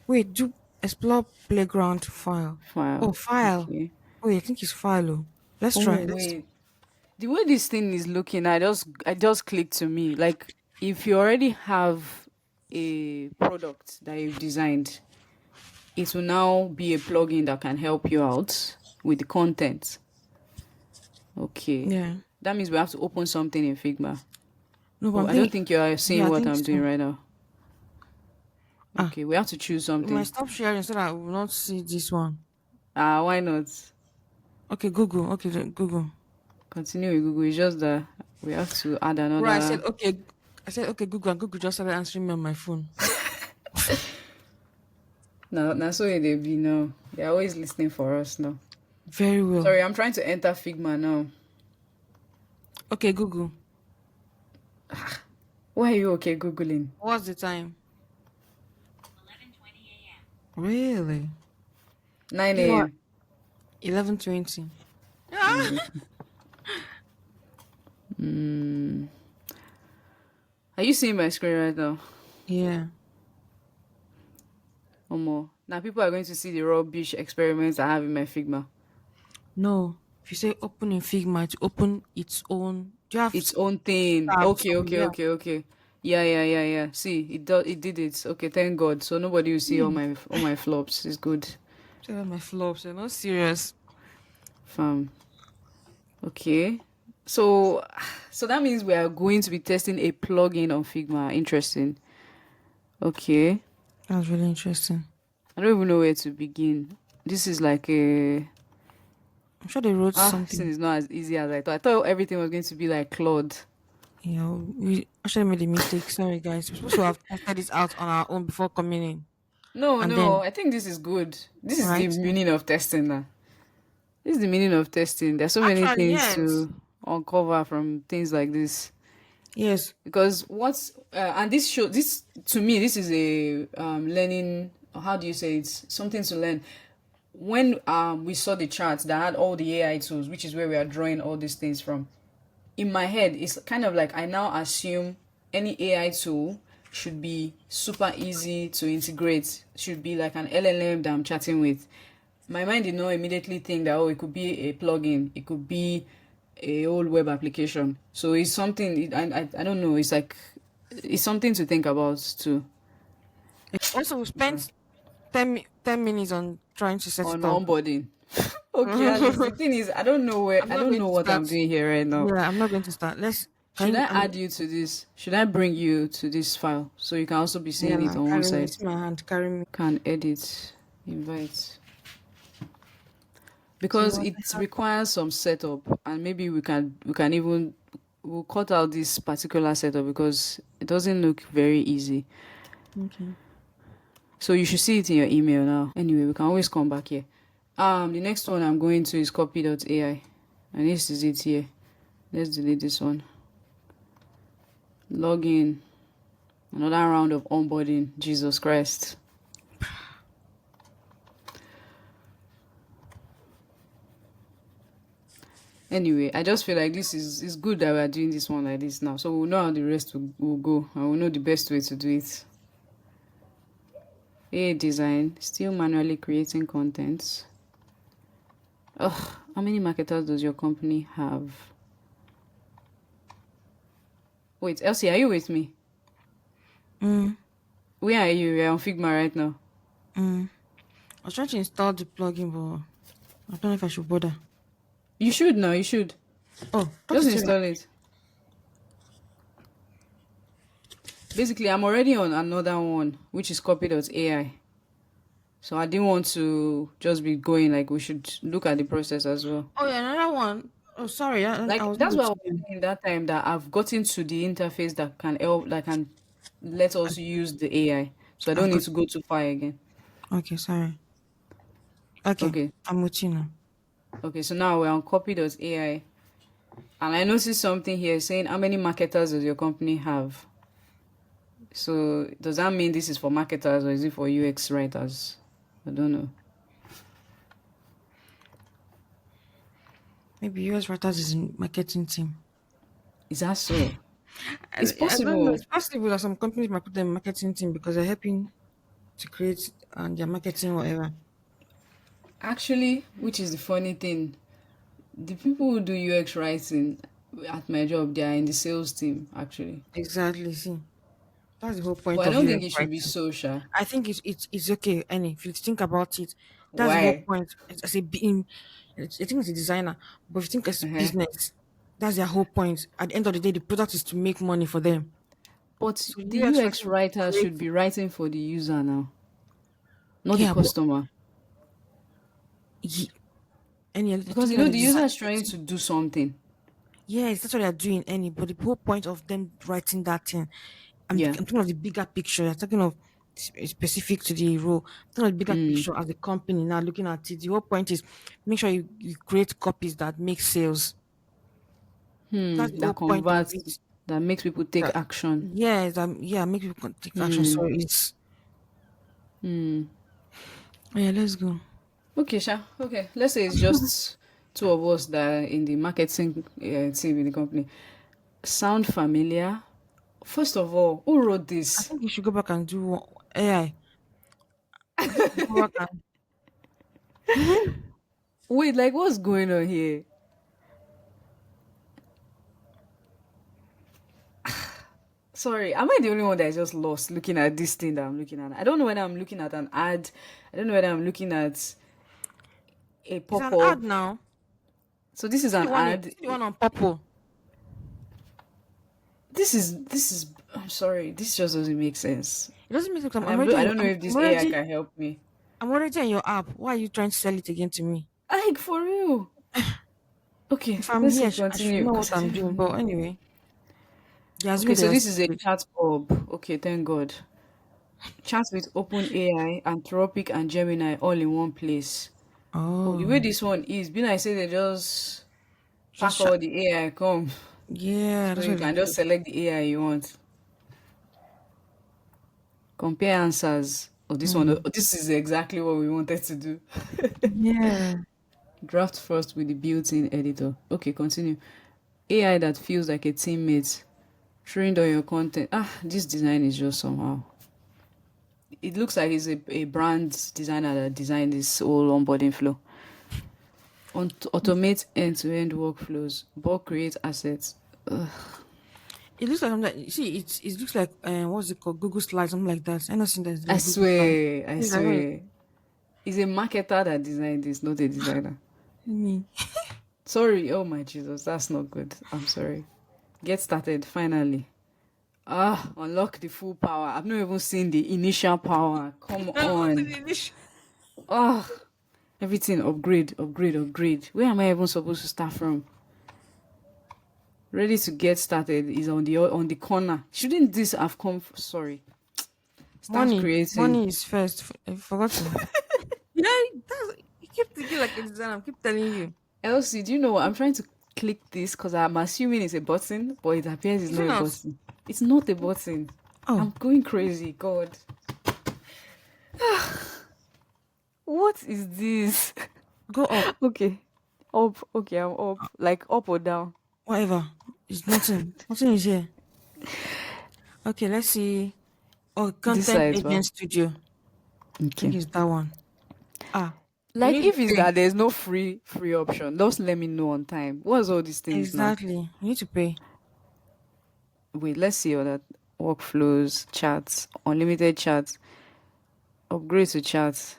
Wait. Do explore playground file. Oh, File. file. Okay. Wait, I think it's file. Oh. Let's Oh try. Let's. wait. The way this thing is looking, I just clicked to me. Like if you already have a product that you've designed, it will now be a plugin that can help you out with the content. Okay. Yeah. That means we have to open something in Figma. No, but Oh, I'm I don't thinking. think you are Yeah, seeing I what think I'm doing so. right now. Ah, Okay, we have to choose we might something. stop sharing so that we will not see this one. Why not? Okay, Google. Okay, Google. Continue with Google. It's just that we have to add Bro, I said another. okay. I said okay, Google, and Google just started answering me on my phone. Now so they be now. They're always listening for us now. Very well. Sorry, I'm trying to enter Figma now. Okay, Google. Why are you okay Googling? What's the time? Really? 9 You are a.m. 11:20. Mm. Are you seeing my screen right now? Yeah. Or more? Now people are going to see the rubbish experiments I have in my Figma. No. If you say open in Figma, to open its own. Do you have Its own thing. tabs Okay, on? okay, Yeah. okay, okay. Yeah. See, it did it. Okay, thank God. So nobody will see Hmm. all my flops. It's good. Tell my flops. You're not serious. Fam. Okay. So so that means we are going to be testing a plugin on Figma. Interesting. Okay. That's really interesting. I don't even know where to begin. This is like a I'm sure they wrote this thing something. is not as easy as I thought. I thought everything was going to be like Claude. You know, we actually made a mistake. Sorry, guys. We're supposed to have tested this out on our own before coming in. No, And no, then, I think this is good. This is the right? meaning of testing now. This is the meaning of testing. There's so many Actually, things yes. to uncover from things like this. Yes. Because and this to me this is a learning. How do you say it? Something to learn. When we saw the chart that had all the AI tools, which is where we are drawing all these things from, in my head it's kind of like I now assume any AI tool should be super easy to integrate, should be like an LLM that I'm chatting with. My mind did not immediately think that it could be a plugin, it could be a old web application. So it's something I don't know. It's like it's something to think about too. Also, we spent 10 minutes on trying to set On it up. onboarding. Okay, Alice. The thing is, I'm I not don't going know to what I'm start. doing here right now. Yeah, I'm not going to start. Let's. Should Can I you, add you to this? Should I bring you to this file so you can also be yeah, seeing it man, on one carry me. side? See my hand. Carry me. Can edit, invite. So Because what it I have. requires some setup, and maybe we can even we'll cut out this particular setup because it doesn't look very easy. Okay. So you should see it in your email now. Anyway, we can always come back here. The next one I'm going to is copy.ai, and this is it here. Let's delete this one. Login. Another round of onboarding. Jesus Christ. Anyway, I just feel like this is it's good that we are doing this one like this now. So we'll know how the rest will go, and we'll know the best way to do it. A design, still manually creating content. Ugh, how many marketers does your company have? Wait, Elsie, are you with me? Mm, Where are you? You're on Figma right now. mm. I was trying to install the plugin, but I don't know if I should bother. You should now. You should Oh, what just is it? install it. Basically, I'm already on another one, which is copy.ai. So I didn't want to just be going. Like we should look at the process as well. Oh, yeah, another one. Oh, sorry, I Like was not that's with what I was you. saying that time that I've gotten to the interface that can help, that can let us use the AI. So I don't I've need got. to go too far again. Okay, sorry. Okay, Okay. I'm with you now. Okay. So now we're on copy.ai. And I noticed something here saying how many marketers does your company have? So does that mean this is for marketers or is it for UX writers? I don't know. Maybe US Writers is in marketing team. Is that so? It's I don't know. possible. It's possible that some companies might put them in marketing team because they're helping to create their marketing whatever. Actually, which is the funny thing, the people who do UX writing at my job, they are in the sales team actually. Exactly. See, that's the whole But point I of don't UX think it should be writing. social. I think it's okay. Any if you think about it, that's the whole Why? point. As a being, I think it's a designer, but if you think as a Uh-huh. business, that's their whole point. At the end of the day, the product is to make money for them. But So the UX UX writing is to writer create. should be writing for the user now, not the Yeah, but customer. ye- any Because thinking as a the designer. user is trying to do something. Yes, that's what they're doing. Any, but the whole point of them writing that thing, Yeah. I'm talking of the bigger picture. You're talking of specific to the role. I'm talking of the bigger Mm. picture as a company now looking at it. The whole point is make sure you create copies that make sales. That's the That whole point of converts, it. that makes people take That action. yes, yeah, make people take action. So it's yeah. Let's go. Okay, Sha. Okay, let's say it's just two of us that are in the marketing team in the company. Sound familiar? First of all, who wrote I this? think you should go back and do AI. Go back and Wait, like what's going on here? Sorry, am I the only one that is just lost looking at this thing that I'm looking at? I don't know whether I'm looking at an ad. I don't know whether I'm looking at a it's pop an up. ad now. So this is an ad. See the one on purple. This is. I'm sorry. This just doesn't make sense. It doesn't make sense. I don't know if this AI can help me. I'm already on your app. Why are you trying to sell it again to me? Like for real. Okay, If I'm let's here, see. I should Continue know because what I I'm don't doing. even But know. anyway, they Okay, assume they so are this is a secret. chat hub. Okay, thank God. Chat with OpenAI, Anthropic, and Gemini all in one place. Oh, the way Oh, this one is, being I say they just just pack sh- all the AI come, yeah, so that's you what they can just do. select the AI you want. Compare answers. Oh, this one. Oh, Mm. this is exactly what we wanted to do. Yeah, Draft first with the built-in editor. Okay, continue. AI that feels like a teammate, trained on your content. Ah, this design is just somehow. It looks like he's a brand designer that designed this whole onboarding flow. Automate end-to-end workflows, bulk create assets. it looks like I'm like see it looks like what's it called Google Slides something like that. I know seen that's I like Google Slides. swear, I It's like wait, swear. It's a marketer that designed this, not a designer. me. Sorry, oh my Jesus, that's not good. I'm sorry. Get started, finally. Ah, unlock the full power. I've not even seen the initial power. Come on. Ah, everything upgrade, upgrade, upgrade. Where am I even supposed to start from? Ready to get started is on the corner. Shouldn't this have come? Sorry. Start creating. Money is first. I've forgotten. You know, that's, you keep thinking like a designer. I keep telling you. Elsie, do you know what? I'm trying to click this because I'm assuming it's a button, but it appears it's Is it not a not? button. It's not a button. Oh, I'm going crazy. God. What is this? go up. Okay. Up. Okay, I'm up. Like up or down. Whatever. It's nothing. Nothing is here. Okay, let's see. Oh, This Content side, Agent well. Studio. I think Okay. it's that one. Ah, You Like need to if it's pay. that there's no free option, just let me know on time. What's all these things now? Exactly. You need to pay. Wait, let's see all that workflows, chats, unlimited chats, upgrade to chats,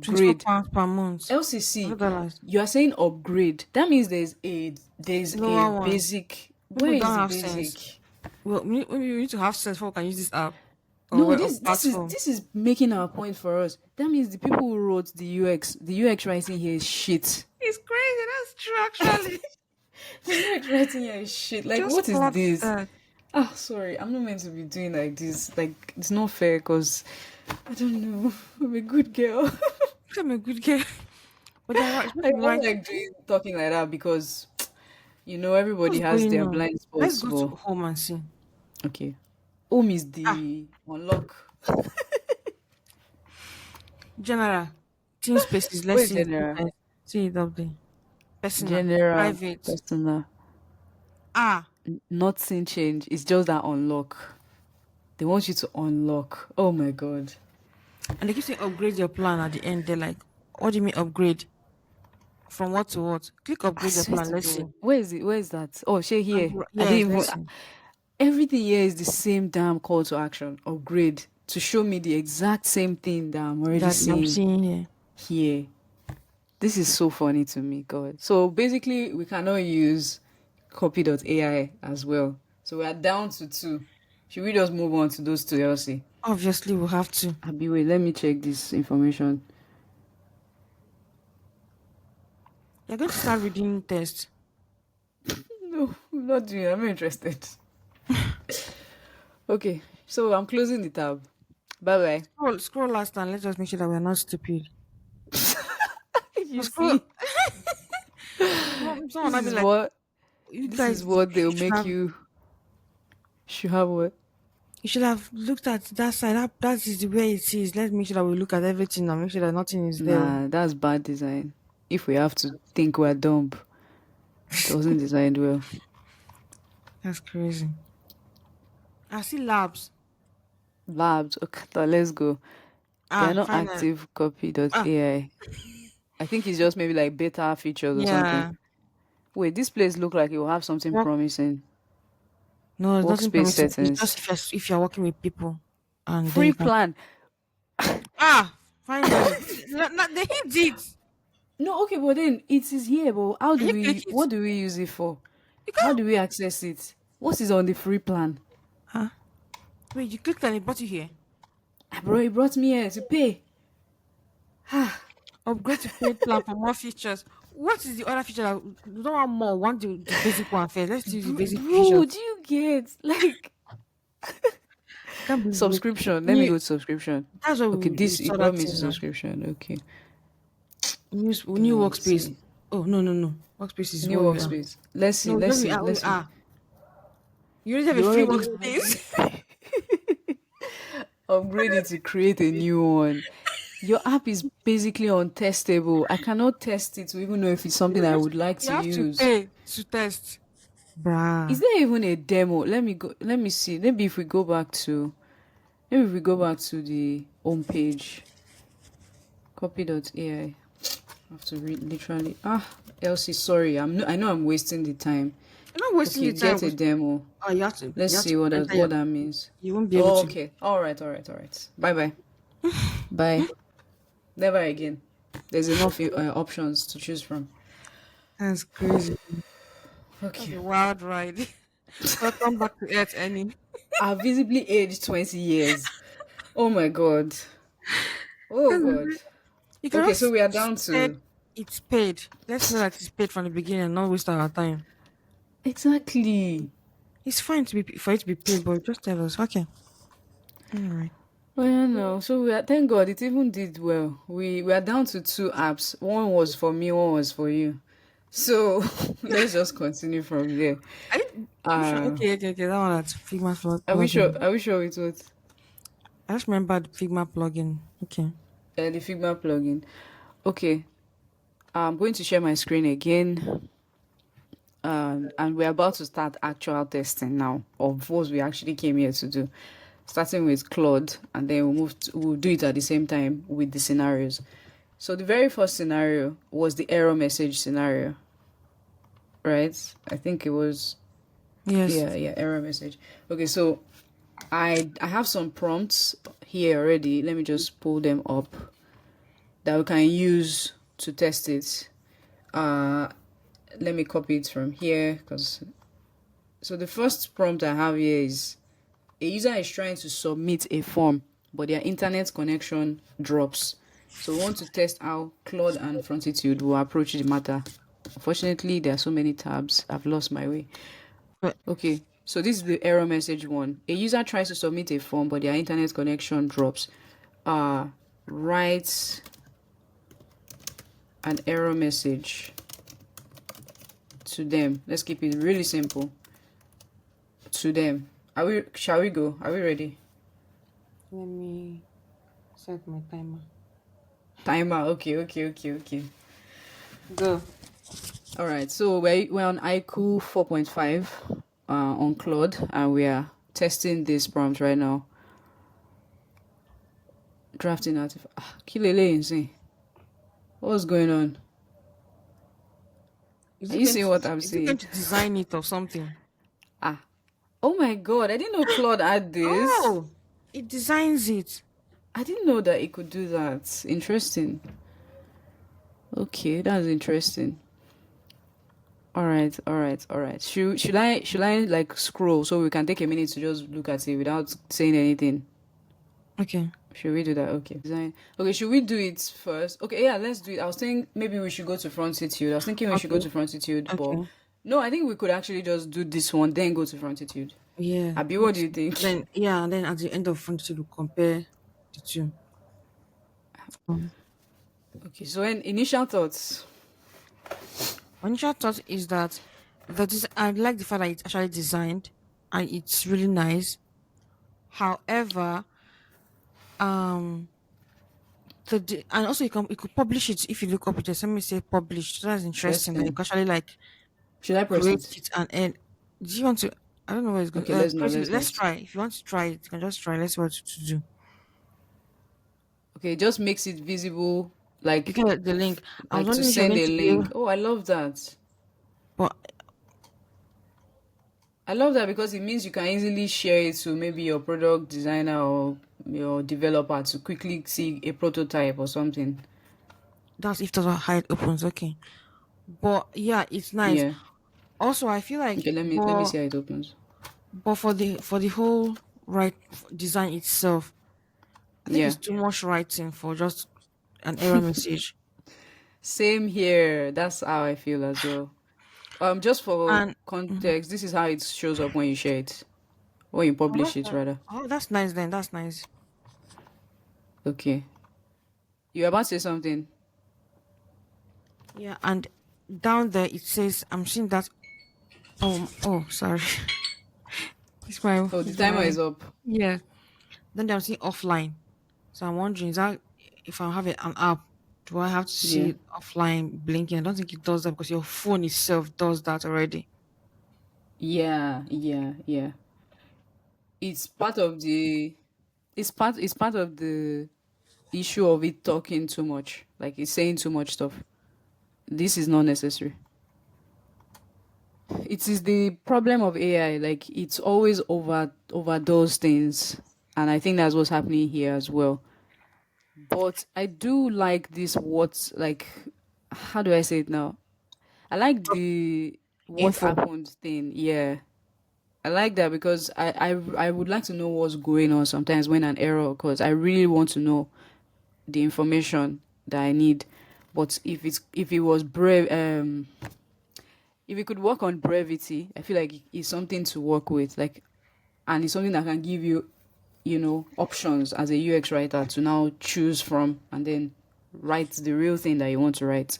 24 upgrade. pounds per month. LCC, $4. you are saying upgrade. That means there's a Lower one. basic. Where People is don't the have sense. basic? Well, we need to have sense before we can use this app No, or this is platform. this is making our point for us. That means the people who wrote the UX writing here is shit. It's crazy. That's true, actually. The UX writing here is shit. Like, Just what is plot this? that. Ah, sorry, I'm not meant to be doing like this. Like, it's not fair because I don't know. I'm a good girl. I'm a good girl. But they're right. I Especially don't right. like doing talking like that because everybody What's has going their on? blind Let's spots. go to But home and see. okay, home is Ah, the unlock. general. Team spaces. Let's Where's see it. general? See it up there. Personal. General, Private. personal. Ah. Nothing change. It's just that unlock. They want you to unlock. Oh my god. And they keep saying upgrade your plan at the end. They're like, what do you mean upgrade? From what to what? Click I upgrade your swear plan. to Let's see. God. Where is it? Where is that? Oh, she here. I Yes, didn't let's even. see. Everything here is the same damn call to action. Upgrade to show me the exact same thing that I'm already That I'm seeing seeing here. here. This is so funny to me, God. So basically, we cannot use copy.ai as well. So we are down to two. Should we just move on to those two, Elsie? Obviously, we'll have to. Abi, wait, let me check this information. You're going to start reading tests. No, I'm not doing it. I'm not interested. Okay, so I'm closing the tab. Bye bye. Scroll last and let's just make sure that we're not stupid. You Scroll. see, Someone this might be is like, what you this is guys what they'll should make have, you should have what? you should have looked at that side. That is the way it is. Let's make sure that we look at everything and make sure that nothing is there. Nah, that's bad design. If we have to think we're dumb, it wasn't designed well. That's crazy. I see labs. Labs, okay, now let's go. They are not Finally. active Ah, copy.ai. I think it's just maybe like beta features or something. yeah. Wait, this place look like it will have something Work. promising. No, it's nothing Workspace promising. It's settings. just if you're working with people, and then Free you can. plan. Finally. They hit it. No, okay, but then it is here, but how Can do you click we it? what do we use it for? You How can't. do we access it? What is on the free plan? Huh? Wait, you clicked and it brought you here. Ah, bro, it brought me here to pay. Upgrade to paid plan for more features. What is the other feature that you don't want more? Want the basic one first? Let's use the basic Bro, features. do you get like Can't believe it. subscription? Let me go to subscription. That's what Okay, we this it saw brought that me to thing now. subscription. Okay. New Let's workspace. see. Oh no. Workspace is New what we are. workspace. Let's see. No, Let's don't see. we Let's see. You already have You a free already workspace. upgrade it to create a new one. Your app is basically untestable. I cannot test it to even know if it's something I would like You to have to use. pay to test. Is Bruh. there even a demo? Let me go. Let me see. Maybe if we go back to the home page, copy.ai. I have to read literally. Elsie, sorry. I know I'm wasting the time. You're not wasting Okay, your time. get a demo. Oh, you have to. Let's You have see to what enter that means. You won't be able Oh, to. okay. All right. Bye bye. Bye. Never again. There's enough options to choose from. That's crazy. That's Okay. a wild ride. Welcome back to Earth, Annie. I've visibly aged 20 years. Oh my god. Oh god. You can Okay, so just we are down said to it's paid. Let's know that it's paid from the beginning and not waste our time. exactly. It's fine to be for it to be paid, but just tell us. Okay. All right. Oh yeah, no. So we are, thank God it even did well. We are down to two apps. One was for me, one was for you. So let's just continue from there. Uh Okay. That one that's Figma are we sure plugin. it was I just remember the Figma plugin. Okay. the Figma plugin? Okay. I'm going to share my screen again. And we're about to start actual testing now of what we actually came here to do. Starting with Claude, and then we'll do it at the same time with the scenarios. So the very first scenario was the error message scenario, right? I think it was, Yes. yeah, error message. Okay, so I have some prompts here already. Let me just pull them up that we can use to test it. Let me copy it from here because so the first prompt I have here is a user is trying to submit a form, but their internet connection drops. So we want to test how Claude and Frontitude will approach the matter. Unfortunately, there are so many tabs. I've lost my way. But Okay, so this is the error message one. A user tries to submit a form, but their internet connection drops. Writes an error message to them. Let's keep it really simple. To them. Shall we go? Are we ready? let me set my timer. Timer. Okay. Go. All right. So we're on IQ 4.5 on Claude, and we are testing this prompt right now. Drafting out. Kilele insane. What's going on? Are you seeing what I'm Is it going saying? to design it or something? Ah. Oh my God! I didn't know Claude had this. Oh, it designs it. I didn't know that it could do that. Interesting. Okay, that's interesting. All right. Should I like scroll so we can take a minute to just look at it without saying anything? Okay. Should we do that? Okay. Design. Okay, should we do it first? Okay, yeah, let's do it. I was thinking maybe we should go to Frontitude. I was thinking we should go Okay. to Frontitude, but Okay. no, I think we could actually just do this one, then go to Frontitude. Yeah. Abi, what do you think? Then yeah, and then at the end of front we'll compare the two. Um, Okay, so initial thoughts. my initial thought is that I like the fact that it's actually designed and it's really nice. However, um and also you could publish it if you look up it. Just let me say publish. So that's interesting that you Interesting. can actually like Should I press create it? it and end. Do you want to? I don't know where it's going. Okay, let's not. Create it. Let's Let's not. try. If you want to try it, you can just try. Let's see what to do. Okay, it just makes it visible, You like get the link. I was like to wondering if you're send going a to be able, link. Oh, I love that. but I love that because it means you can easily share it to maybe your product designer or your developer to quickly see a prototype or something. that's if that's how it opens. Okay, but yeah, it's nice. Yeah. Also, I feel like, Okay, let me see how it opens. but for the whole right design itself, I think Yeah. it's too much writing for just an error message. Same here. That's how I feel as well. Just for And mhm. context, this is how it shows up when you share it. When you Oh, publish it rather. that's nice. Then that's nice. Okay. You're about to say something. Yeah, and down there it says I'm seeing that. Oh, sorry. Oh, the It's timer my is up. yeah. Then I'm seeing offline. So I'm wondering, is that if I have an app, do I have to see Yeah. it offline blinking? I don't think it does that because your phone itself does that already. Yeah. It's part of the it's part of the issue of it talking too much. Like it's saying too much stuff. This is not necessary. It is the problem of AI. Like it's always overdoes things, and I think that's what's happening here as well. But I do like this. What's like? How do I say it now? I like the what Info. happened thing. Yeah, I like that because I would like to know what's going on sometimes when an error occurs. I really want to know the information that I need. But if it was brave, if you could work on brevity, I feel like it's something to work with. Like, and it's something that can give you, options as a UX writer to now choose from and then write the real thing that you want to write.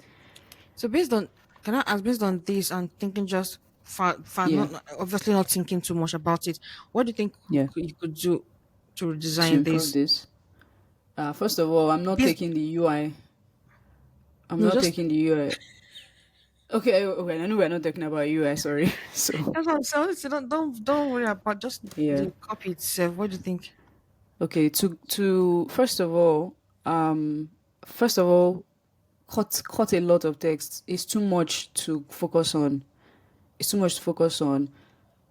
So can I ask based on this and thinking just Yeah, obviously not thinking too much about it. What do you think yeah. you could do to To redesign improve this? this, first of all, I'm not Based taking the UI. I'm no, not just taking the UI. Okay, okay. I know we're not talking about UI. Sorry. So that's what I'm saying. So don't worry about just yeah. the copy itself. What do you think? Okay. To first of all, cut a lot of text. It's too much to focus on. It's too much to focus on.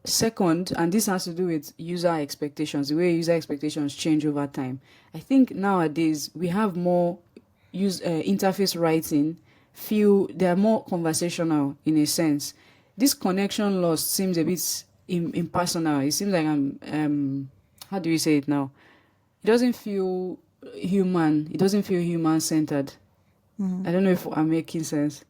Second, and this has to do with user expectations, the way user expectations change over time. I think nowadays we have more interface writing. Feel they're more conversational in a sense. This connection loss seems a bit impersonal. It seems like how do you say it now? It doesn't feel human. It doesn't feel human centered. Mhm. I don't know if I'm making sense.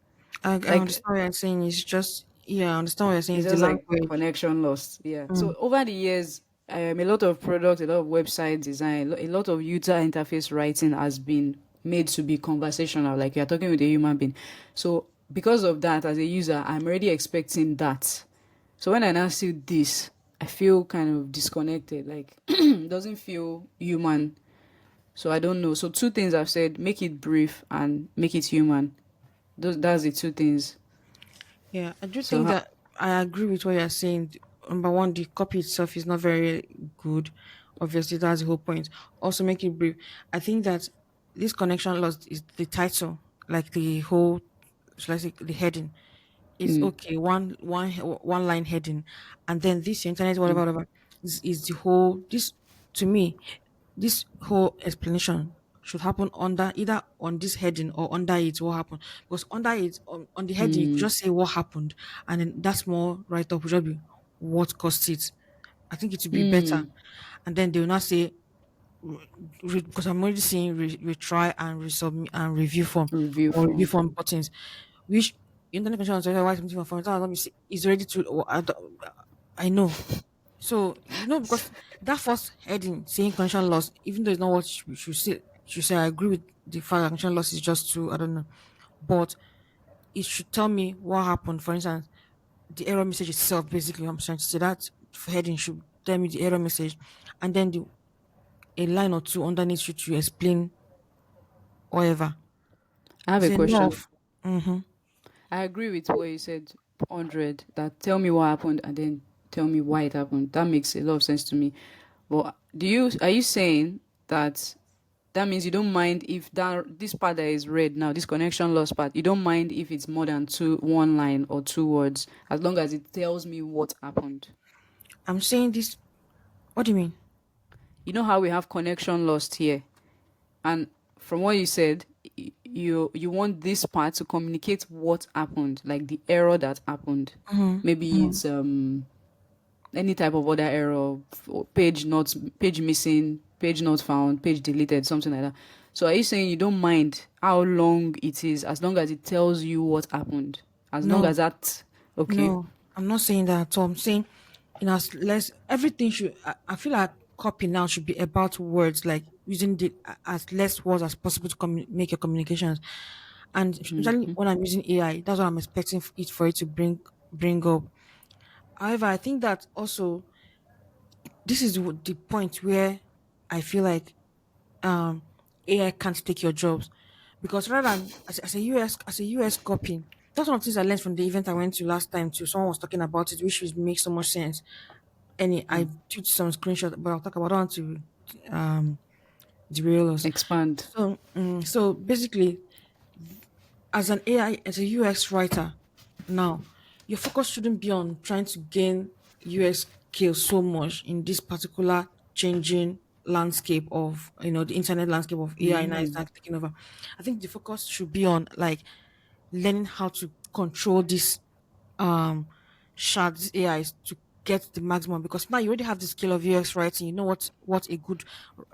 I Like understand what you're saying. It's just, yeah, I understand what you're saying. it's It's the just like language. connection lost. Yeah. Mm. So over the years, a lot of products, a lot of website design, a lot of user interface writing has been made to be conversational, like you're talking with a human being. So because of that, as a user, I'm already expecting that. So when I now see this, I feel kind of disconnected. Like it doesn't feel human. So I don't know. So two things I've said: make it brief and make it human. That's the two things. Yeah, I do So think that I agree with what you're saying. Number one, the copy itself is not very good. Obviously, that's the whole point. Also, make it brief. I think that this connection loss is the title, like the whole, should I say, the heading is mm, okay. One line heading, and then this internet, whatever, is the whole. This to me, this whole explanation should happen under either on this heading or under it what happened, because under it on the heading you could mm, just say what happened, and then that's more right up would just be what caused it. I think it would be better. mm, And then they will not say because I'm already seeing retry and resubmit and review form review or review form. form buttons, which internet connection is why something from let me see is ready to I know. So because that first heading saying connection loss, even though it's not what you should say, I agree with the fact that connection loss is just too, I don't know. But it should tell me what happened. For instance, the error message itself, basically, I'm trying to say that heading should tell me the error message, and then a line or two underneath should to explain whatever. I have It's a question. enough. Mm-hmm. I agree with what you said, 100. That tell me what happened and then tell me why it happened. That makes a lot of sense to me. But are you saying that that means you don't mind if that this part that is read now, this connection loss part, you don't mind if it's more than one line or two words, as long as it tells me what happened. I'm saying this. What do you mean? You know how we have connection lost here, and from what you said, you want this part to communicate what happened, like the error that happened. Mm-hmm. Maybe it's any type of other error, page missing, page not found, page deleted, something like that. So are you saying you don't mind how long it is as long as it tells you what happened, as long No, as that? Okay. no, I'm not saying that at all. I'm saying, as less everything should. I feel like copy now should be about words, like using the as less words as possible to make your communications. And especially when I'm using AI, that's what I'm expecting for it to bring up. However, I think that also this is the point where I feel like um AI can't take your jobs, because rather than as a US copy, that's one of the things I learned from the event I went to last time too. Someone was talking about it, which makes so much sense. And I took some screenshot, but I'll talk about. I don't want to derail us. Expand. So basically, as an AI, as a UX writer, now your focus shouldn't be on trying to gain UX skills so much in this particular changing landscape of the internet landscape of AI now is not taking over. I think the focus should be on like learning how to control this these AIs to get the maximum, because now you already have the skill of UX writing. You know what a good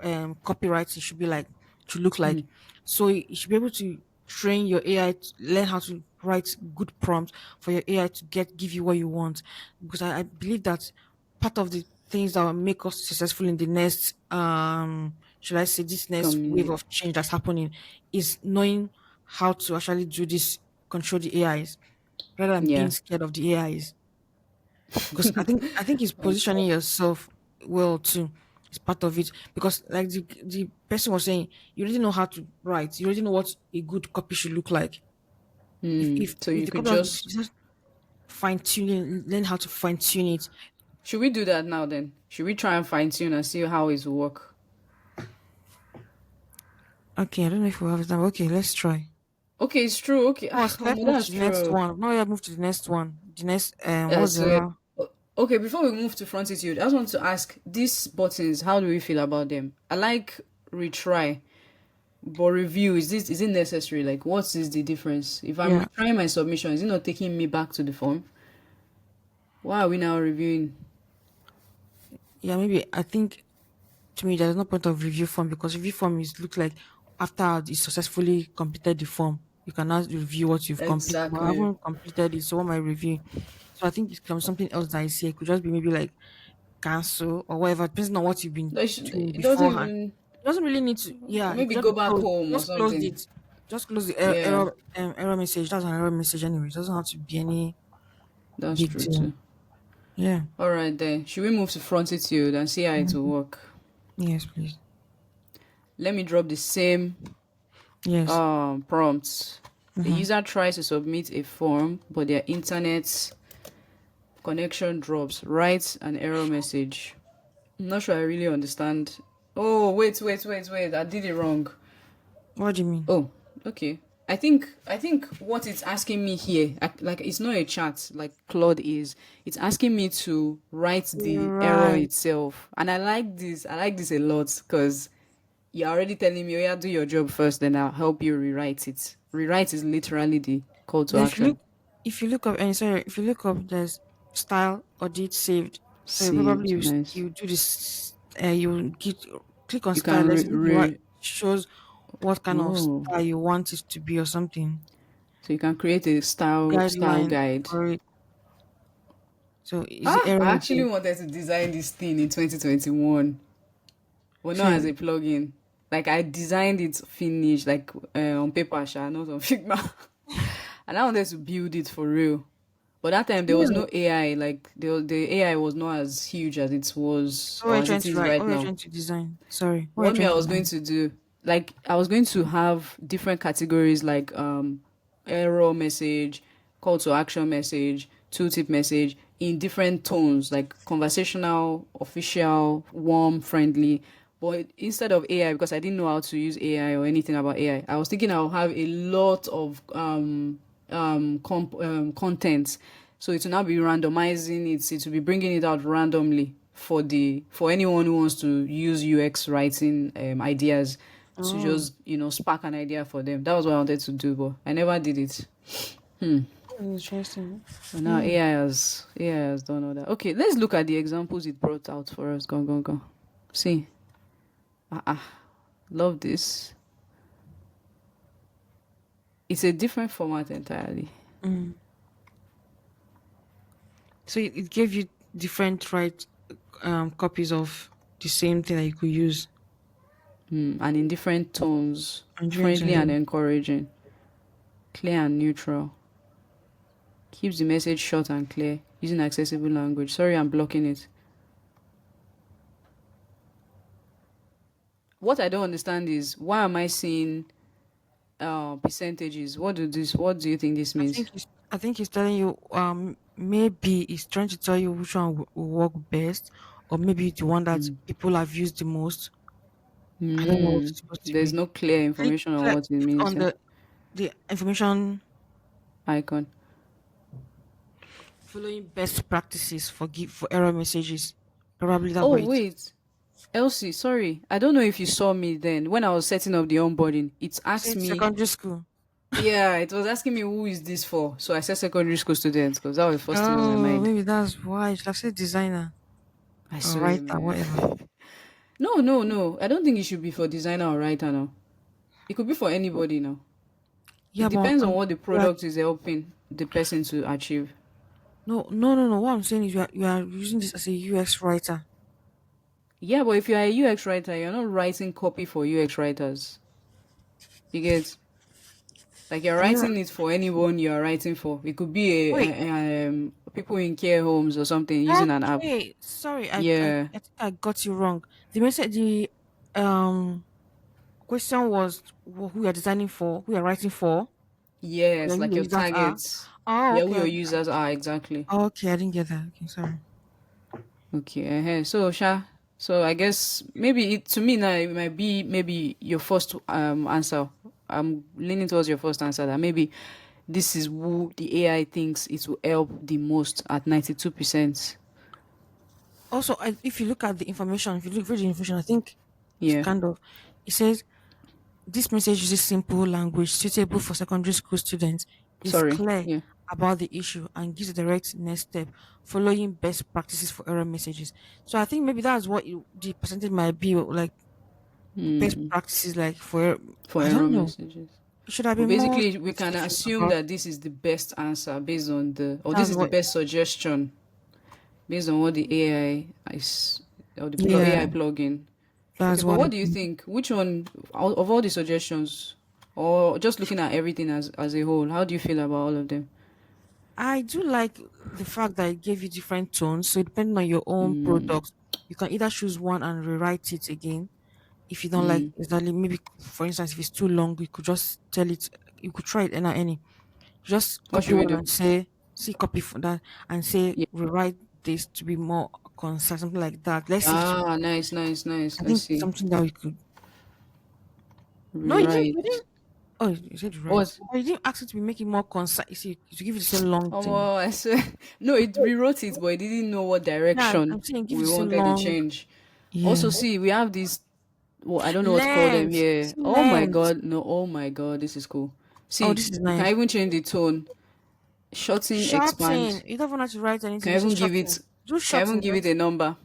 copywriting should be like, to look like. So you should be able to train your AI to learn how to write good prompts for your AI to give you what you want. Because I believe that part of the things that will make us successful in the next should I say this next wave Communicate. of change that's happening is knowing how to actually do this, control the AIs rather than being Yeah. scared of the AIs. Because I think it's positioning yourself well too. It's part of it, because like the person was saying, you already know how to write. You already know what a good copy should look like. If if So if you the could copy was just just fine tuning, learn how to fine tune it. should we do that now then? Should we try and fine tune and see how it will work? Okay, I don't know if we have time. Okay, let's try. Okay, it's true. Okay, Oh, so let's move that's to the next true. one. Now we have moved to the next one. The next what's the So, other? okay, before we move to frontitude, I just want to ask these buttons. How do we feel about them? I like retry, but review is it necessary? Like, what is the difference? If I'm Yeah, retrying my submission, is it not taking me back to the form? Why are we now reviewing? yeah. Maybe I think to me there's no point of review form because review form is looks like after you successfully completed the form, you can now review what you've completed. But I Exactly. haven't completed it, so what am I reviewing? So I think it's something else that I see. It could just be maybe like cancel or whatever, depending on what you've been doing It doesn't beforehand. even. It doesn't really need to. Or Yeah, it could maybe just go be back closed. home or Just close something. it. Just close the Yeah, error message. That's an error message anyway. It doesn't have to be any that's big true deal. too. Yeah. All right, then. Should we move to frontitude and see how it will Mhm. work? Yes, please. Let me drop the same Yes. prompts. The Mm-hmm. user tries to submit a form, but their internet connection drops. Writes an error message. I'm not sure I really understand. Oh, wait. I did it wrong. What do you mean? Oh, okay. I think what it's asking me here, like it's not a chat like Claude is. It's asking me to write the You're error right. itself, and I like this. I like this a lot because you're already telling me, oh yeah, do your job first, then I'll help you rewrite it. Rewrite is literally the call to Then action. if you look up, and sorry, if you look up, there's style audit saved. So you probably Saved, nice. you do this. You get click on You style. can There's maybe what shows what kind of oh, style you want it to be or something. so you can create a style Guideline guide. for it. So is it Ah, error I actually message? wanted to design this thing in 2021. Well, not as Hmm. a plugin. Like I designed it finished, like on paper, sha, not on Figma. And I wanted to build it for real. But that time there was Yeah. no AI. Like the AI was not as huge as it was So what or are you as trying it to is write? right What are you now. trying to design? Sorry. What are you What me trying I to was going design? to do, like I was going to have different categories like error message, call to action message, tooltip message in different tones, like conversational, official, warm, friendly. But instead of AI, because I didn't know how to use AI or anything about AI, I was thinking I'll have a lot of content. So it will now be randomizing it. It will be bringing it out randomly for anyone who wants to use UX writing ideas to Oh, just spark an idea for them. That was what I wanted to do, but I never did it. Hmm. interesting. But now Hmm. AI has done all that. Okay, let's look at the examples it brought out for us. Go. See. Love this. It's a different format entirely. Mm. So it gave you different right copies of the same thing that you could use. And in different tones. I'm trying Friendly and to. encouraging. Clear and neutral. Keeps the message short and clear. Using accessible language. Sorry, I'm blocking it. What I don't understand is why am I seeing percentages? What do you think this means? I think he's telling you maybe he's trying to tell you which one will work best, or maybe the one that people have used the most. I don't know what Hmm. it's supposed to There's be. no clear information on what it Click means. on Yeah. the information Icon. following best practices for give for error messages. Probably that's Oh what it is. wait, Elsie, sorry. I don't know if you saw me then when I was setting up the onboarding. It You asked said me. secondary school. Yeah, it was asking me who is this for. So I said secondary school students because that was the first thing on my Oh, mind. maybe that's why. You should have said designer I or swear, writer, man. whatever. No. I don't think it should be for designer or writer now. It could be for anybody now. It Yeah, but depends on what the like product is helping the person to achieve. no. What I'm saying is you are using this as a UX writer. Yeah, but if you're a UX writer, you're not writing copy for UX writers. You get like you're Are you writing it for anyone you're writing for. It could be wait? people in care homes or something using an app. Okay, sorry, Yeah. I think I got you wrong. The message, the question was who you're designing for, who you're writing for, or Yes, who like your your users are. targets. Oh, Yeah, who okay. your users are exactly. Okay, I didn't get that. Okay, sorry. Okay. So Sha, so I guess maybe it to me now it might be maybe your first answer. I'm leaning towards your first answer that maybe this is who the AI thinks it will help the most at 92%. Also, if you look at the information, if you look read the information, I think it's Yeah. kind of it says this message uses simple language suitable for secondary school students, is Sorry. clear Yeah. about the issue, and gives a direct next step, following best practices for error messages. So I think maybe that's what the percentage might be like best Mm, practices like for for I error don't know. messages. It should have But been more basically, we can specific assume about that this is the best answer based on or this that's is the what best suggestion based on what the AI is, or the AI yeah, plugin. Okay, that's but what I what do you think. think? Which one of all the suggestions, or just looking at everything as a whole, how do you feel about all of them? I do like the fact that it gave you different tones. So depending on your own Mm, product, you can either choose one and rewrite it again. If you don't like mm. exactly, maybe for instance, if it's too long, you could just tell it. You could try it any. Just What copy should we one do? and say, see copy for that, and say Yeah. rewrite this to be more concise, something like that. Let's see if it's. Ah, nice, nice, nice. I Let's think it's see. something that we could. No, you didn't. You Rewrite. didn't. Oh, you said right. What? Oh, you didn't ask it to be making more concise. You see, to give it the same long Oh, thing. well, I swear. No, it rewrote it, but it didn't know what Yeah, direction I'm saying give it we the same wanted to long. change. Also, Yeah. see, we have these. Well, I don't know what to call them Length. here. See Oh my length. god, no, oh my god, this is cool. Oh, See, this is we can nice. even change the tone. Shorten, Shorting. expand. You don't even have to write anything. Can You say even give it, shorting. Do can even shorting. give it a number.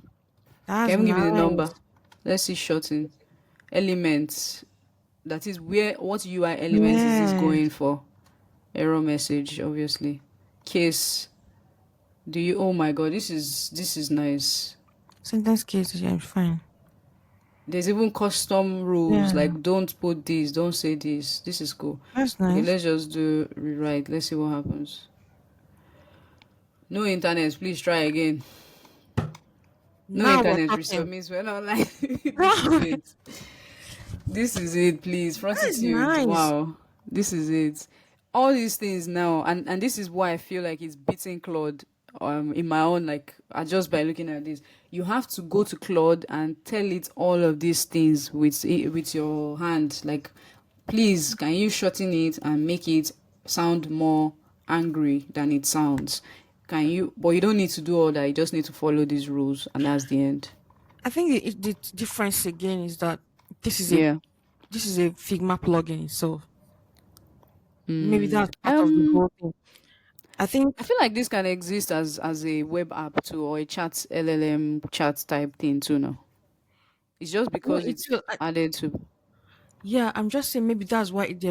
That's Can even give it a nice. number. Let's see, shorten. Elements. That is where, what UI elements is this Yes. going for? Error message, obviously. Case. Do you, oh my god, this is nice. Sentence cases. Yeah, fine. There's even custom rules Yeah, like don't put this, don't say this. This is cool. that's Okay, nice. let's just do rewrite. Let's see what happens. No internet, please try again. No Now we're internet talking. resubmit. We're not online. This is That it. This is it, please. is Fortitude. nice. Wow. This is it. All these things now, and this is why I feel like it's beating Claude in my own, like just by looking at this. You have to go to Claude and tell it all of these things with your hand. Like, please, can you shorten it and make it sound more angry than it sounds? Can you, but you don't need to do all that, you just need to follow these rules, and that's the end. I think the difference again is that this is a Yeah. this is a Figma plugin. So maybe Mm. that's part of the whole thing. I think I feel like this can exist as a web app too, or a chat LLM chat type thing too. No, it's just no, because it's it's added to. yeah. I'm just saying maybe that's why they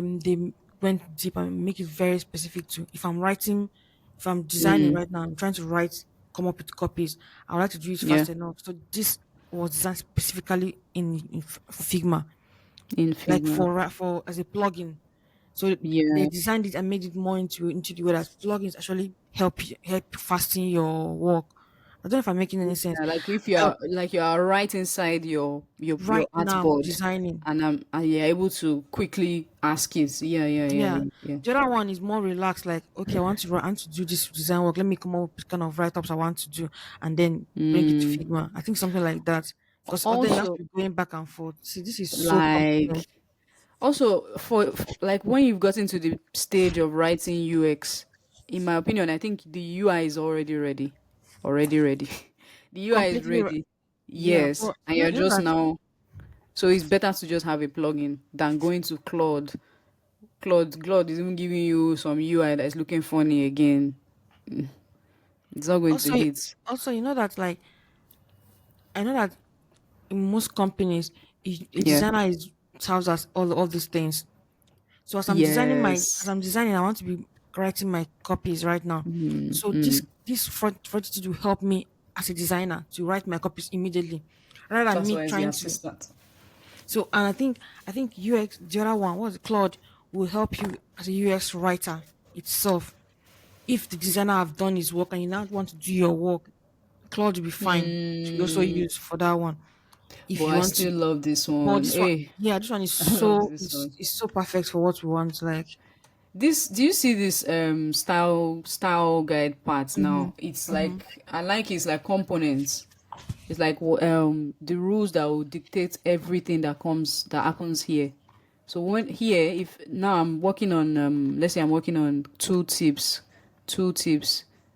went deep and make it very specific to if I'm writing, if I'm designing Mm, right now, I'm trying to write, come up with copies. I would like to do it yeah, fast enough. So this was designed specifically in Figma, in like Figma. for as a plugin. So they Yeah, designed it and made it more into the way that plugins actually help fasten your work. I don't know if I'm making any sense. yeah. Like if Help you are right inside your right now artboard, designing. and you're able to quickly ask it. Yeah, yeah, yeah, Yeah. yeah, yeah. The other one is more relaxed, like, okay, I want to do this design work. Let me come up with kind of write ups I want to do and then bring it to Mm. Figma. I think something like that. Because other you have to Also, be going back and forth. See, this is so like convenient. Also, like when you've gotten to the stage of writing UX, in my opinion, I think the UI is already ready. Already ready. The UI is Completely ready. yeah, Yes. but And you're you know just that now. So it's better to just have a plugin than going to Claude. Claude is even giving you some UI that is looking funny again. It's not going to also hit. also you know that like I know that in most companies a Yeah. designer is tells us all these things. So as Yes. I'm designing, I want to be writing my copies right now. Mm, So mm. this fortitude will help me as a designer to write my copies immediately, rather than That's me why it's the trying to. assistant. So and I think UX the other one was Claude will help you as a UX writer itself. If the designer have done his work and you now want to do your work, Claude will be fine to also Mm, use for that one. If but you I want to, still love this but one. this one, Hey, yeah, this one is I love this one. is so perfect for what we want. Like, This, do you see this style guide part hmm now? It's hmm like, I like it's like components. It's like the rules that will dictate everything that happens here. So when here, if now I'm working on, let's say I'm working on tool tips.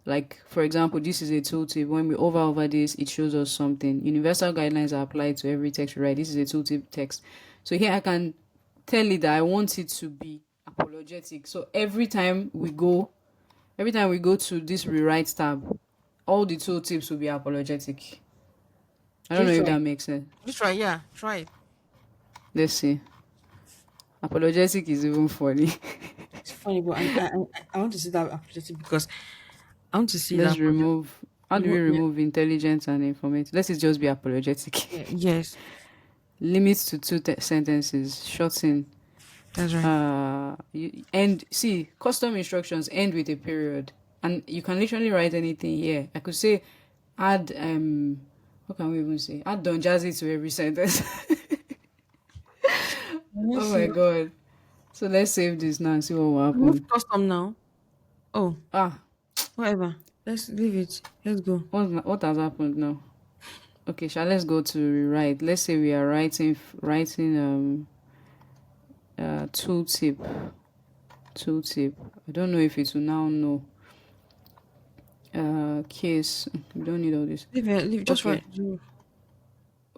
Like for example, this is a tooltip. When we over this, it shows us something. Universal guidelines are applied to every text we write. This is a tooltip text. So here I can tell it that I want it to be apologetic. So every time we go to this rewrite tab, all the tooltips will be apologetic. I don't know Just if try. that makes sense. Just try. Yeah, try it. Let's see. Apologetic is even funny. It's funny, but I want to see that application because I want to see Let's that project. remove. How do we Yeah, remove intelligent and informative? Let it just be apologetic. yeah, yes, Limits to two sentences. Shorten. that's right. And see, custom instructions end with a period, and you can literally write anything here. I could say, add what can we even say? Add Don Jazzy to every sentence. Let me Oh see. my god! So let's save this now and see what will Remove happen. custom now. Oh, Ah, whatever. Let's leave it. Let's go. what has happened now? Okay, shall let's go to rewrite. Let's say we are writing tooltip. I don't know if it will now know. Case. We don't need all this. Leave it. Leave. Just Okay. write.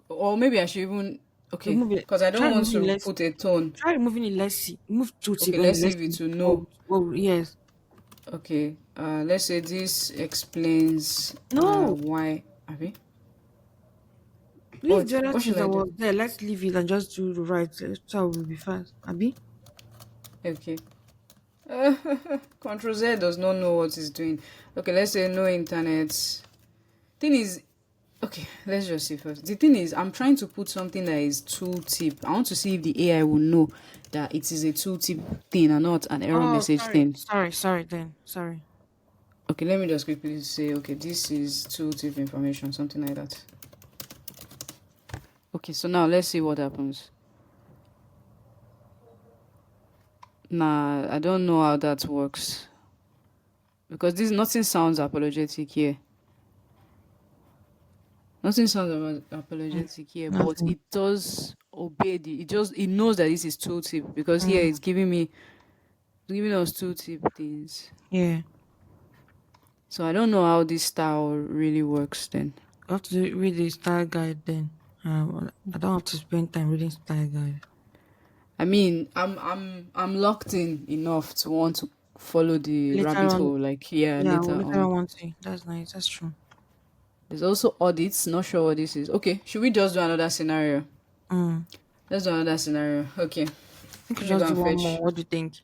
Or maybe I should even. Okay, Remove it. because I Try don't want removing it. to Let's put a tone. try removing it. Let's see. Move to tip Okay, only. let's see Let's if it see. will Oh, know. oh, yes. Okay, let's say this explains No, why. Abi? leave What? the other What things should I that do? was there. Let's leave it and just do the right. So we'll be fast. Abi? Okay. Control Z does not know what it's doing. Okay, let's say no internet. Thing is, okay, let's just see first. The thing is, I'm trying to put something that is tooltip. I want to see if the AI will know that it is a tooltip thing and not an error Oh, message sorry. thing. Sorry then. Sorry. Okay, let me just quickly say, okay, this is tooltip information, something like that. Okay, so now let's see what happens. Nah, I don't know how that works. Because nothing sounds apologetic here. Nothing sounds apologetic here, but Nothing. it does obey it knows that this is tooltip because here Mm, it's giving us tooltip things. yeah. So I don't know how this style really works then. You have to read the style guide then. I don't have to spend time reading style guide. I mean, I'm locked in enough to want to follow the Later rabbit on, hole, like yeah, yeah, later well, later on. on one thing. That's nice. That's true. There's also audits, not sure what this is. Okay, should we just do another scenario? Mm. Let's do another scenario. Okay. We could Let me go just do and one more. fetch. What do you think?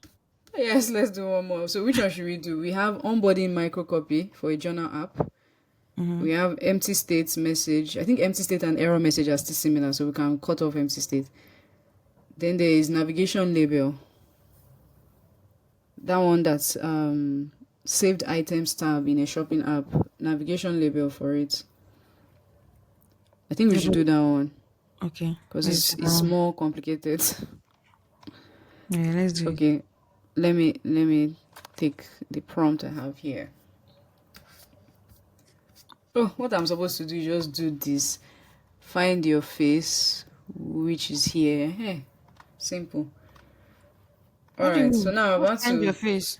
Yes, let's do one more. So which one should we do? We have onboarding microcopy for a journal app. Mm-hmm. We have empty state message. I think empty state and error message are still similar, so we can cut off empty state. Then there is navigation label. That one that's saved items tab in a shopping app. Navigation label for it. I think we should do that one Okay. because Let's it's more complicated. yeah, let's do it. Okay, let me take the prompt I have here. Oh, what I'm supposed to do is just do this. Find your face, which is here. Hey, simple. All What do you right, so mean? now I'm What about find your to, face?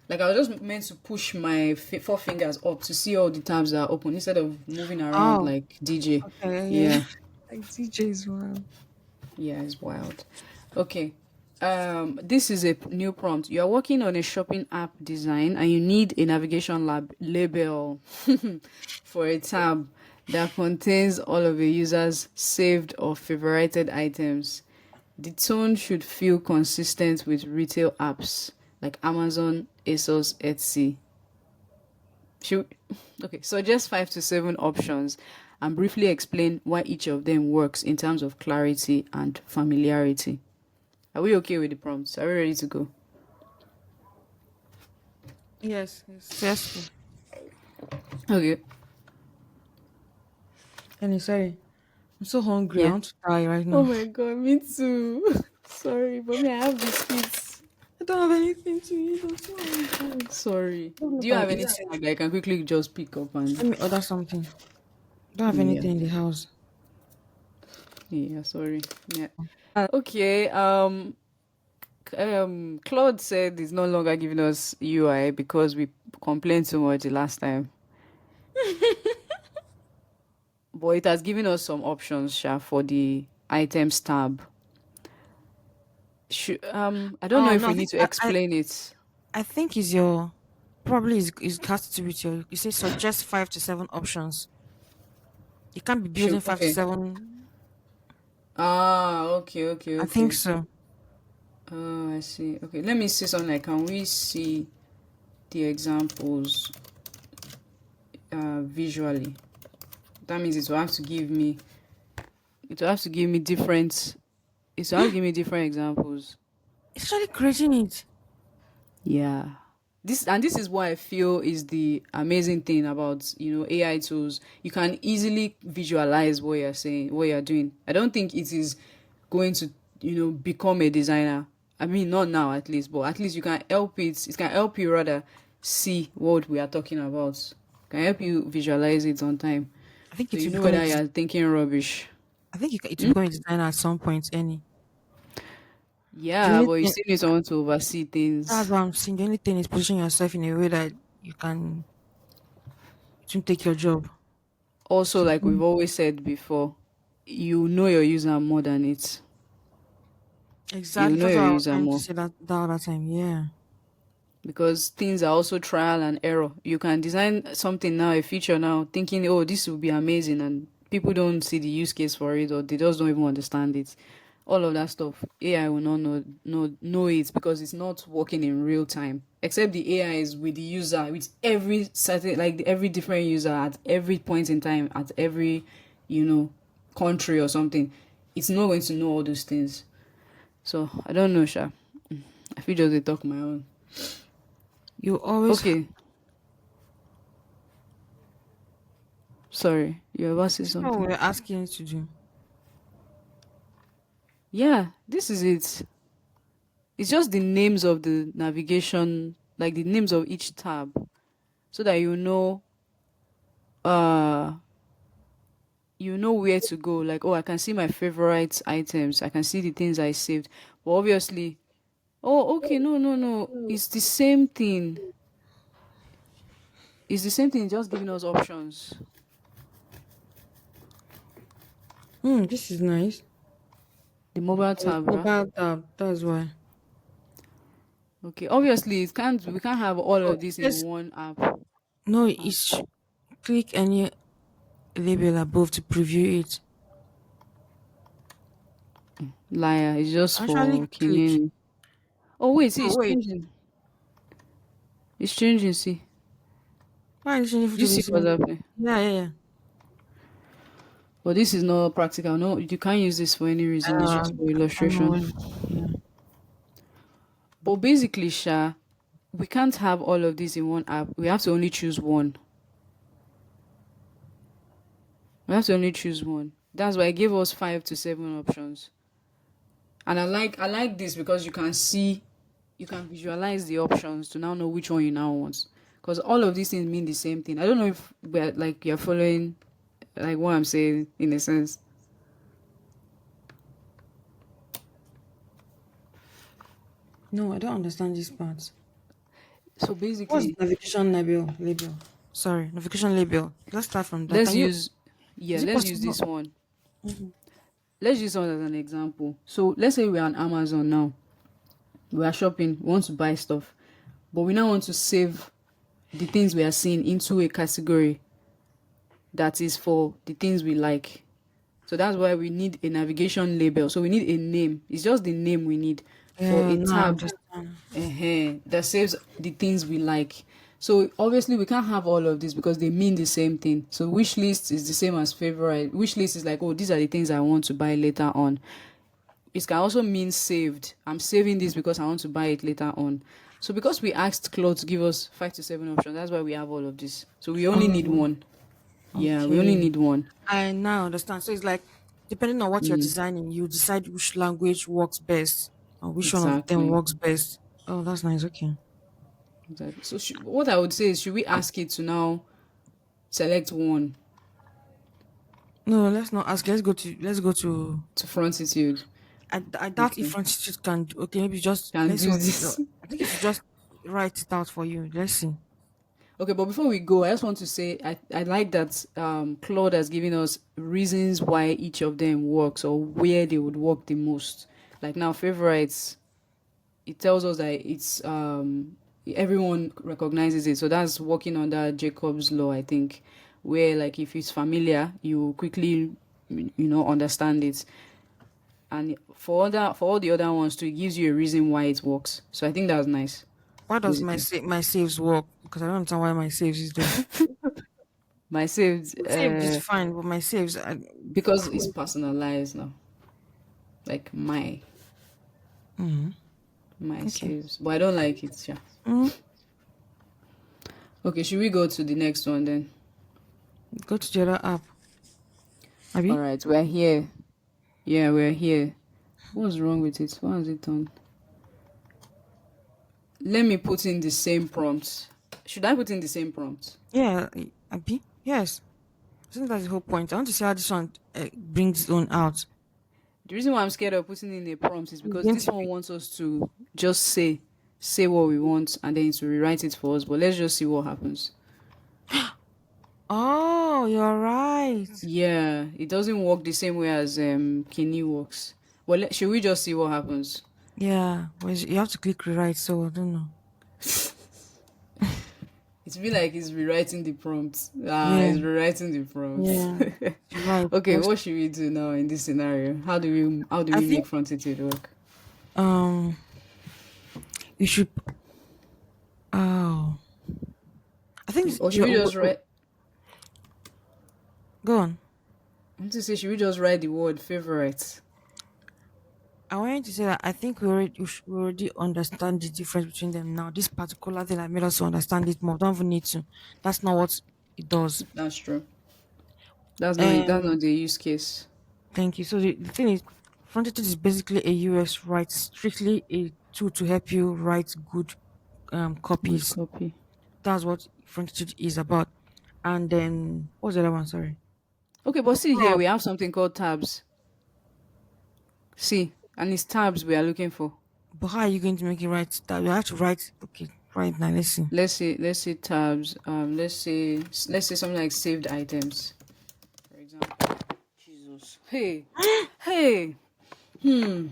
like, I was just meant to push my four fingers up to see all the tabs that are open instead of moving around Oh, like DJ. okay, yeah. Yeah, Like DJ's one. yeah, it's wild. Okay. This is a new prompt. You are working on a shopping app design and you need a navigation label for a tab that contains all of a user's saved or favorited items. The tone should feel consistent with retail apps like Amazon, ASOS, Etsy. Should okay, suggest 5 to 7 options and briefly explain why each of them works in terms of clarity and familiarity. Are we okay with the prompts? Are we ready to go? Yes, yes. Yes. Okay. Any sorry. I'm so hungry. I Yeah. want to die right Oh now. my god, me too. Sorry, but me, I have biscuits. I don't have anything to eat. I'm so hungry. Sorry. Don't Do look you at have it. anything like that I can quickly just pick up Let and me order something. Don't have yeah. anything in the house. Yeah, sorry. Yeah. Uh, Okay. Claude said it's no longer giving us UI because we complained too much the last time. But it has given us some options, Sha, for the items tab. I don't know oh if no, we need to explain it. I think is your probably is has to do with your you say suggest 5 to 7 options. You can't be building Should five to okay. seven. Okay, okay, I think okay. so. Oh, I see. Okay, let me see something. Like, can we see the examples visually? That means it will have to give me. It will have to give me different. It will have to give me different examples. It's actually creating it. Yeah. This is what I feel is the amazing thing about AI tools. You can easily visualize what you're saying, what you're doing. I don't think it is going to become a designer. I mean, not now at least, but at least you can help it. It can help you rather see what we are talking about. It can help you visualize it on time, I think so it you will know become a whether you're thinking rubbish. I think it will Hmm? become a designer at some point. Any the Yeah, only but you thing still need someone to oversee that's things. what I'm saying. The only thing is position yourself in a way that you can it won't take your job. Also, So, like we've always said before, you know your user more than it. You exactly. know That's your what I was user trying to more say that other time. Yeah. because things are also trial and error. You can design something now, a feature now, thinking, oh, this will be amazing, and people don't see the use case for it, or they just don't even understand it. All of that stuff, AI will not know it because it's not working in real time. Except the AI is with the user, with every certain like every different user at every point in time, at every you know country or something. It's not going to know all those things. So I don't know, Sha. I feel just they talk my own. You always Okay, sorry, you're about to say this is what something. we're asking you to do. Yeah, this is it. It's just the names of the navigation, like the names of each tab, so that uh you know where to go. Like, oh, I can see my favorite items. I can see the things I saved. But obviously, oh, okay, no, no, no. It's the same thing. It's the same thing, just giving us options. This is nice. The mobile It's tab, right? mobile tab. That's why. Okay, obviously, we can't have all Oh, of this in yes. one app. No, Uh, it's click any label above to preview it. Liar, it's just Actually, for click. Kinini. Oh wait, see, Oh it's wait, changing. It's changing. See, why is it do you to the see what's same? happening? Yeah, yeah, yeah. But this is not practical. No, you can't use this for any reason. It's just for I don't know illustration. when. Yeah. But basically, Sha, we can't have all of this in one app. We have to only choose one. We have to only choose one. That's why I gave us 5 to 7 options. And I like this because you can visualize the options to now know which one you now want. Because all of these things mean the same thing. I don't know if we're like you're following like what I'm saying in a sense. No, I don't understand this part. So What's basically, navigation label? Label. Sorry, navigation label. Let's start from that. let's Can you? use yeah, Is it let's use possible? this one. Mhm. Let's use one as an example. So let's say we're on Amazon now. We are shopping, we want to buy stuff, but we now want to save the things we are seeing into a category that is for the things we like. So that's why we need a navigation label. So we need a name. It's just the name we need for Yeah, a no, I tab understand. that saves the things we like. So obviously we can't have all of this because they mean the same thing. So wish list is the same as favorite. Wish list is like, oh, these are the things I want to buy later on. It can also mean saved. I'm saving this because I want to buy it later on. So because we asked Claude to give us 5 to 7 options, that's why we have all of this. So we only need Oh, one. Yeah, we only okay. need one. I now understand. So it's like depending on what you're Mm, designing, you decide which language works best and which one of them exactly. works best. Oh, that's nice. Okay. Exactly. So what I would say is, should we ask it to now select one? No, let's not ask. Let's go to. to Frontitude. I doubt if Okay, Francis can. Okay, maybe just can let's see do what. this. I think it should just write it out for you. Let's see. Okay, but before we go, I just want to say I like that Claude has given us reasons why each of them works or where they would work the most. Like now, favorites, it tells us that it's everyone recognizes it. So that's working under Jacob's law, I think, where like if it's familiar, you quickly understand it. And for all the other ones too, it gives you a reason why it works. So I think that's nice, Why does my basically. my saves work? Because I don't understand why my saves is there. My saved Saved is fine, but my saves. because it's personalized now. Like Mhm. my Okay. saves. But I don't like it, yeah. Mhm. Okay, should we go to the next one then? Go to the other app. Abby? Alright, we're here. Yeah, we're here. What's wrong with it? Why has it done? Let me put in the same prompt. Should I put in the same prompt? Yeah, Abby? Yes. I think that's the whole point. I want to see how this one brings its own out. The reason why I'm scared of putting in a prompt is It's because going this to one be. wants us to just say what we want and then to rewrite it for us. But let's just see what happens. Oh, you're right. Yeah, it doesn't work the same way as Kini works. Well, should we just see what happens? Yeah. Well, you have to click rewrite, so I don't know. It's been like he's rewriting the prompt. Ah, Yeah. he's rewriting the prompt. Yeah. You're right. Okay, Because what should we do now in this scenario? How do I we make think Frontitude work? um you should. Oh, I think Or should we just write? go on. I want to say, should we just write the word favorite? I wanted to say that I think we already understand the difference between them now. This particular thing that made us to understand it more. Don't even need to. That's not what it does. That's true. That's not it. That's Um, not the use case. Thank you. So the thing is, Frontitude is basically a US write, strictly a tool to help you write good Good copies. copy. That's what Frontitude is about. And then what's the other one? Sorry. Okay, but see here, Prop. we have something called tabs. See, and it's tabs we are looking for. But how are you going to make it right? That you have to write. Okay, right now. Let's see. Let's say tabs. Let's say something like saved items, for example. Jesus. Hey, hey. Hmm.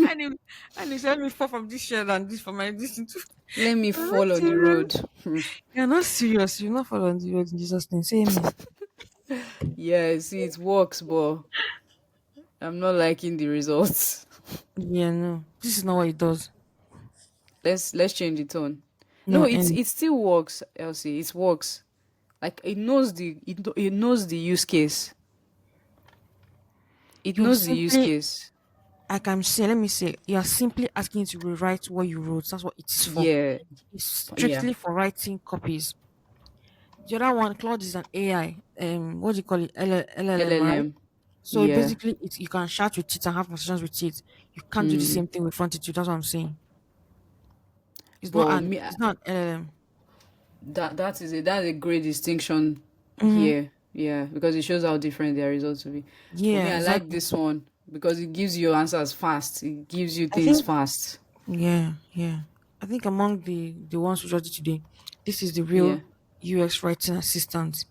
I need, I need to help me fall from this shed and this from my distance too. Let me You're not fall on the serious. road. Hmm. You're not serious. You're not fall on the road in Jesus' name. Say amen. Yeah, see, it works, but I'm not liking the results. Yeah, no. This is not what it does. Let's change the tone. No, No, and it still works, Elsie. It works. Like it knows the use case. It you're knows the use simply, case. I can say, let me say, you are simply asking to rewrite what you wrote. That's what it is for. Yeah, It's yeah. strictly for writing copies. The other one, Claude, is an AI. What do you call it? LLM, right? LLM. So Yeah. basically, you can chat with it and have conversations with it. You can't do the Mm. same thing with Frontitude. That's what I'm saying. But me, It's not an LLM. that is it. That's a great distinction Mm-hmm. here. Yeah, because it shows how different their results will be. But me, Yeah, I like exactly. this one because it gives you answers fast. It gives you I things think fast. yeah, yeah. I think among the ones we just did today, this is the Yeah. real UX writing assistant.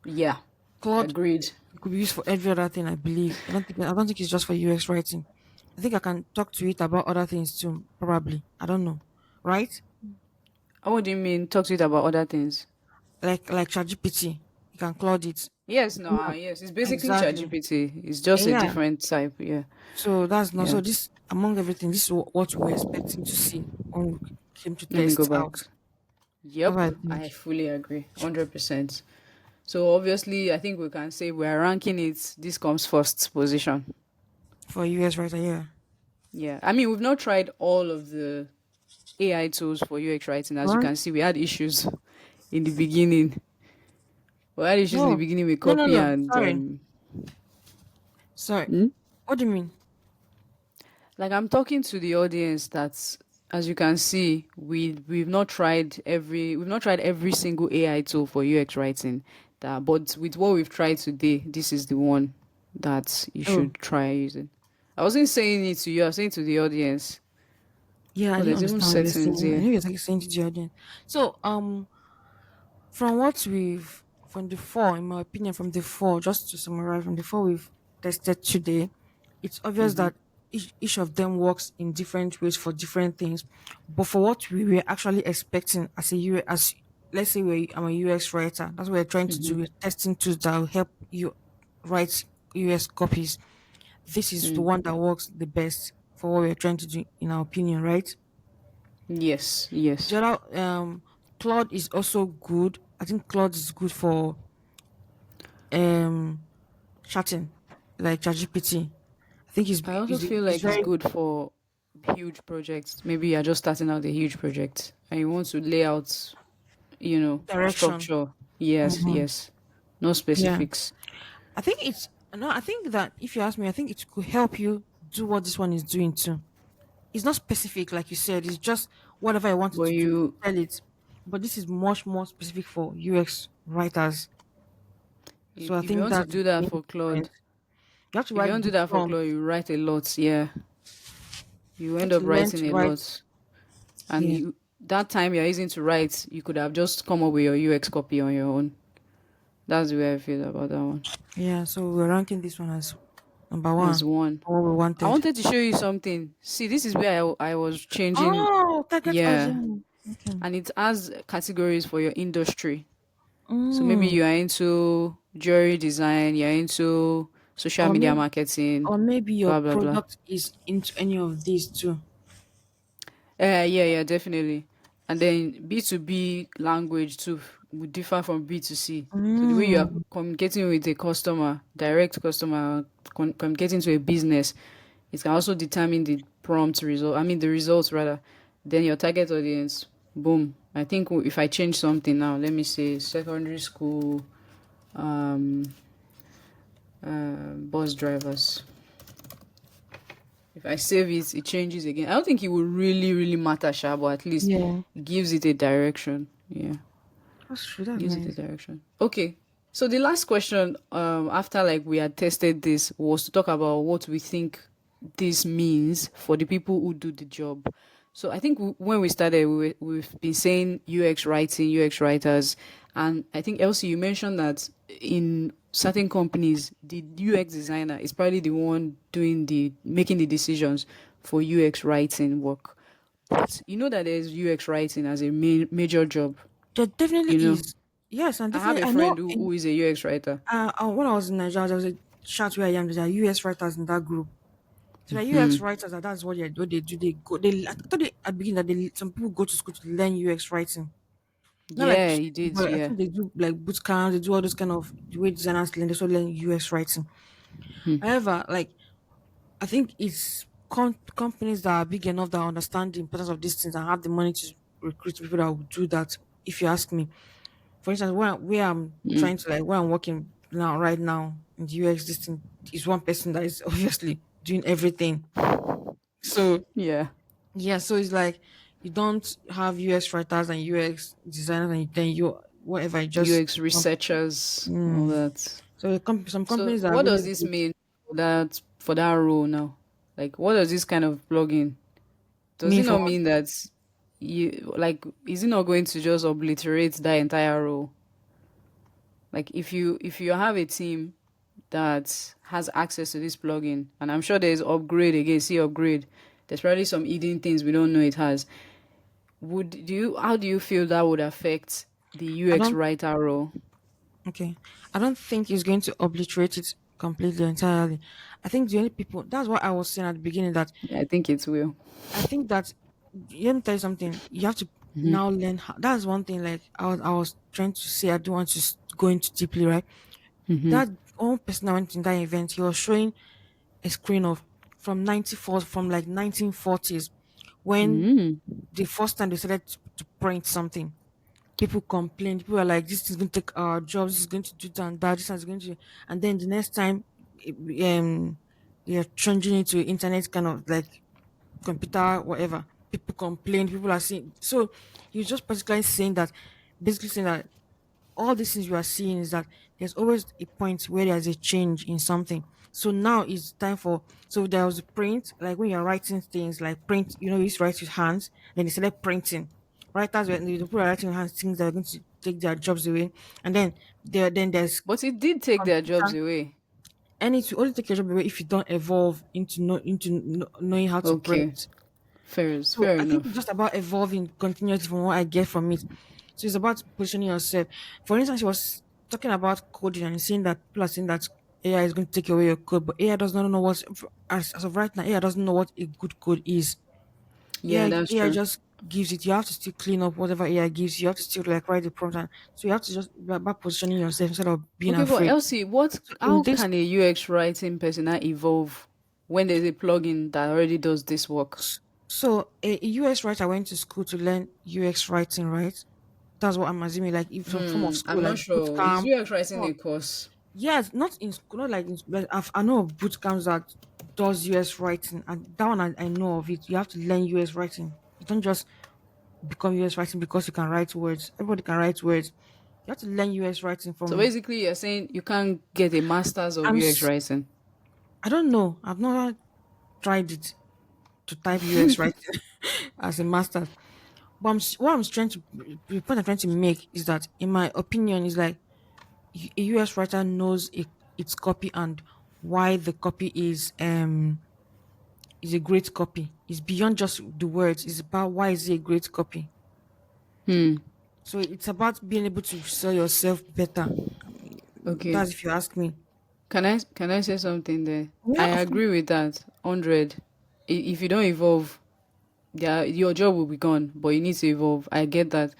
Yeah. Claude Agreed. could be used for every other thing. I believe. I don't think it's just for UX writing. I think I can talk to it about other things too. Probably. I don't know. Right? What do you mean? Talk to it about other things. Like ChatGPT. You can Claude it. Yes, no, No, yes. It's basically exactly. ChatGPT. It's just a Yeah. different type. Yeah. So that's not Yeah. so. This among everything, this is what we were expecting to see when we came to Let me go test back. out. That's Yep, what I I think fully agree. 100%. So obviously, I think we can say we're ranking it. This comes first position. for US writer. Yeah. Yeah. I mean, we've not tried all of the AI tools for UX writing. As you Right? can see, we had issues in the beginning. We had issues in the No. beginning with No. No. copy No. and Sorry. Sorry. hmm? What do you mean? Like I'm talking to the audience that as you can see, we've not tried every single AI tool for UX writing. That, but with what we've tried today, this is the one that you Oh, should try using. I wasn't saying it to you, I was saying to the audience. yeah, I Oh, didn't there's even understand what you're settings saying. I here. knew you're like saying to the audience. So, from what we've from the four, in my opinion, from the four, just to summarize, from the four we've tested today, it's obvious Mm-hmm. that each of them works in different ways for different things. But for what we were actually expecting as a U as let's say I'm a UX writer, that's what we're trying to do. We're testing tools that will help you write US copies. This is the Mm. one that works the best for what we're trying to do, in our opinion, right? Yes, yes. The other, Claude is also good. I think Claude is good for um chatting, like ChatGPT. I think I also feel is like it's very good for huge projects. Maybe you're just starting out a huge project and you want to lay out, direction. structure. Yes, Hmm. yes. No Yeah, specifics. I think it's no. I think that if you ask me, I think it could help you do what this one is doing too. It's not specific, like you said. It's just whatever I wanted But to do, you, tell it. But this is much more specific for UX writers. So I if you think want to that's do the that main for difference. Claude, You have to if you write want to do good that for Claude, prompts. you write a lot. Yeah, you You have end to up learn to writing a write. lot, and Yeah. you that time you're using to write, you could have just come up with your UX copy on your own. That's the way I feel about that one. Yeah, so we're ranking this one as number As one. one. What we I wanted. wanted to show you something. See, this is where I was changing. Oh, target Yeah. audience. Okay. And it has categories for your industry. So maybe Mm. you are into jewelry design, you're into social Or media maybe marketing, or maybe your blah, blah, blah. product is into any of these too. Yeah, yeah, definitely. And then B2B language too would differ from B2C. So the way you are Mm. communicating with a customer, direct customer, communicating to a business, it can also determine the prompt result. I mean, the results rather. Then your target audience, boom. I think if I change something now, let me say secondary school, um, bus drivers. If I save it, it changes again. I don't think it will really, really matter, sha, but at least Yeah. it gives it a direction. Yeah, That's true. That's gives it a nice. direction. Okay. So the last question, after like we had tested this, was to talk about what we think this means for the people who do the job. So I think when we started, we've been saying UX writing, UX writers, and I think Elsie, you mentioned that in certain companies, the UX designer is probably the one doing the making the decisions for UX writing work. But you know that there's UX writing as a major job. There definitely You know, is. Yes, and I have definitely a I know friend who is a UX writer. when I was in Nigeria, there was a chat where I am, there are US writers in that group. So the UX writers, that's what they do. They go. They I thought they, at the beginning that some people go to school to learn UX writing. Not like Yeah, he did. but I Yeah. think they do like boot camps. They do all those kind of the way designers learn. They also learn UX writing. However, like I think it's companies that are big enough that understand the importance of these things and have the money to recruit people that will do that. If you ask me, for instance, where I'm trying to like where I'm working now, right now in the UX, this thing is one person that is obviously doing everything. So Yeah. yeah, so it's like you don't have UX writers and UX designers, and then you whatever you just UX researchers, all mm. that. So some So companies are what really does this good. mean for that role now? Like what does this kind of plugin does Me it for not mean that you like is it not going to just obliterate that entire role? Like if you have a team that has access to this plugin, and I'm sure there's upgrade again, see upgrade. There's probably some hidden things we don't know it has. Would do you how do you feel that would affect the I UX don't writer role? okay. I don't think it's going to obliterate it completely entirely. I think the only people that's what I was saying at the beginning that Yeah, I think it will. I think that let me tell you something. You have to now learn how. That's one thing. Like I was trying to say, I don't want to go into deeply, right? That one person that went in that event, he was showing a screen of from like 1940s when Mm. the first time they started to print something. People complained. People were like, "This is going to take our jobs. This is going to do that and that. This is going to," and then the next time, they are changing it to internet kind of like computer, whatever. People complain, people are saying so. You're just basically saying that all these things you are seeing is that there's always a point where there's a change in something. So now it's time for, so there was a print, like when you're writing things like print, you used to write with hands, then they started printing. Writers when the people are writing with hands, things that are going to take their jobs away. And then there's But it did take their jobs computer. away. And it will only take your job away if you don't evolve knowing how to Okay, print. So fair I think it's enough. just about evolving continuously from what I get from it. So it's about positioning yourself. For instance, she was talking about coding and saying that people are saying that AI is going to take away your code, but AI does not know what, as of right now, AI doesn't know what a good code is. Yeah, that's AI true. just gives it. You have to still clean up whatever AI gives you. You have to still like write the prompt, and so you have to just be about positioning yourself instead of being Okay, but afraid. Elsie, what? So in How this, can a UX writing person now evolve when there's a plugin that already does this work? so a US writer went to school to learn UX writing, right? That's what I'm assuming. Like if some form of I'm school, not like boot sure. Is camp. UX writing No, a course? yes, not in school, not like, like I know of boot camps that does US writing, and that one I know of it. You have to learn US writing. You don't just become US writing because you can write words. Everybody can write words. You have to learn US writing So from. basically, you're saying you can't get a master's of I'm. UX writing. I don't know. I've never tried it to type US writing as a master. But what I'm trying to, the point I'm trying to make is that, in my opinion, is like a US writer knows its copy and why the copy is a great copy. It's beyond just the words. It's about why is it a great copy. Hmm. So it's about being able to sell yourself better. Okay. That's if you ask me. Can I say something there? Yeah, I of course. agree with that. 100. If you don't evolve, yeah, your job will be gone. But you need to evolve. I get that.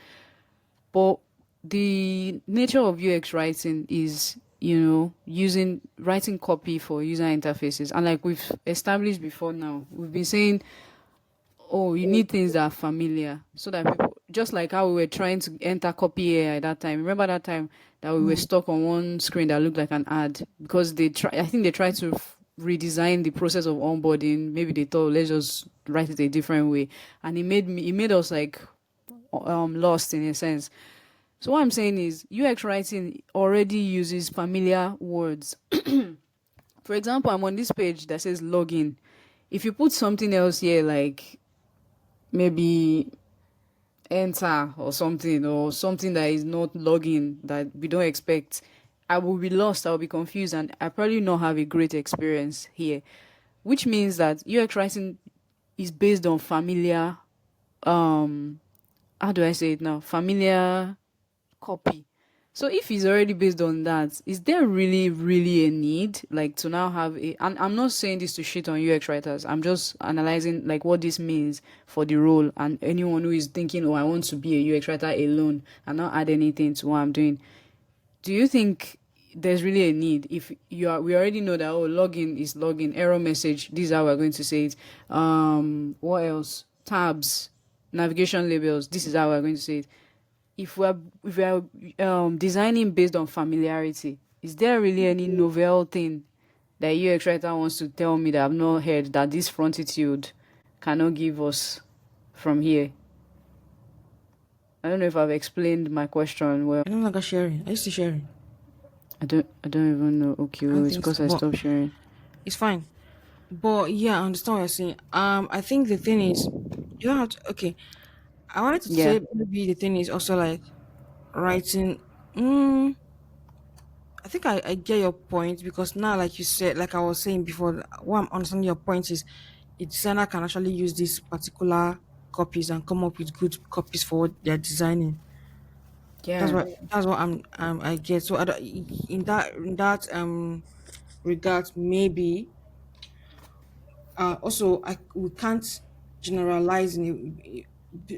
But the nature of UX writing is, using writing copy for user interfaces. And like we've established before now, we've been saying, oh, you need things that are familiar so that people, just like how we were trying to enter copy AI at that time. Remember that time that we were Mm. stuck on one screen that looked like an ad because I think they tried to redesign the process of onboarding. Maybe they thought, let's just write it a different way. And it made us like lost in a sense. So what I'm saying is UX writing already uses familiar words. For example, I'm on this page that says login. If you put something else here, like maybe enter or something that is not login that we don't expect, I will be lost, I'll be confused, and I probably not have a great experience here. Which means that UX writing is based on familiar, um how do I say it now? Familiar copy. So if it's already based on that, is there really, really a need like to now have a? And I'm not saying this to shit on UX writers. I'm just analyzing like what this means for the role and anyone who is thinking, oh, I want to be a UX writer alone and not add anything to what I'm doing. Do you think there's really a need if we already know that, oh, login is login, error message, this is how we're going to say it. What else? Tabs, navigation labels, this is how we're going to say it. If we're designing based on familiarity, is there really any novel thing that UX writer wants to tell me that I've not heard that this frontitude cannot give us from here? I don't know if I've explained my question well. I no longer sharing. I used to sharing. I don't even know. Okay, I well, don't it's think so, because I but stopped sharing. it's fine. But yeah, I understand what you're saying. I think the thing is, you don't have to. Okay, I wanted to Yeah. say maybe the thing is also like writing. Mm, I think I get your point because now, like you said, like I was saying before, what I'm understanding your point is a designer can actually use these particular copies and come up with good copies for what they're designing. Yeah. That's what I get. So in that regard, maybe also we can't generalize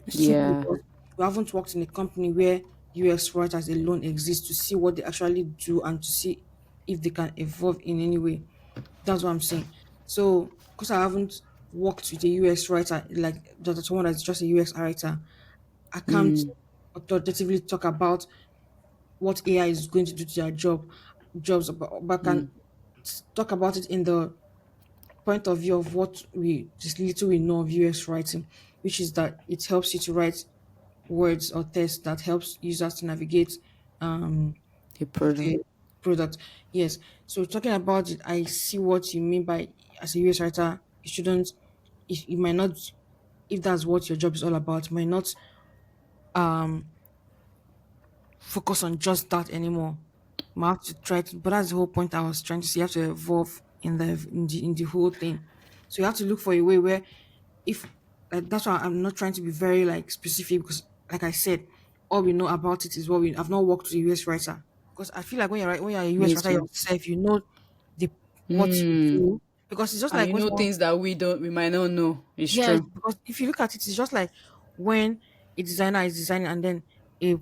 simply Yeah. because we haven't worked in a company where US writers alone exist to see what they actually do and to see if they can evolve in any way. That's what I'm saying. So because I haven't worked with a US writer like that, someone that's just a US writer, I can't Mm, authoritatively talk about what AI is going to do to their jobs, but I mm, can talk about it in the point of view of what we just little we know of UX writing, which is that it helps you to write words or text that helps users to navigate um A product. the product. Yes. So talking about it, I see what you mean by as a UX writer, you shouldn't if you might not if that's what your job is all about, you might not um focus on just that anymore. You might have to try to, but that's the whole point I was trying to say. You have to evolve in the whole thing. So you have to look for a way where if like that's why I'm not trying to be very like specific because like I said, all we know about it is what we I've not worked with a US writer. Because I feel like when you're a US Me writer too. yourself, you know the what you Hmm. do. Because it's just And like you when know someone things that we might not know. It's yeah, true. because if you look at it, it's just like when a designer is designing and then a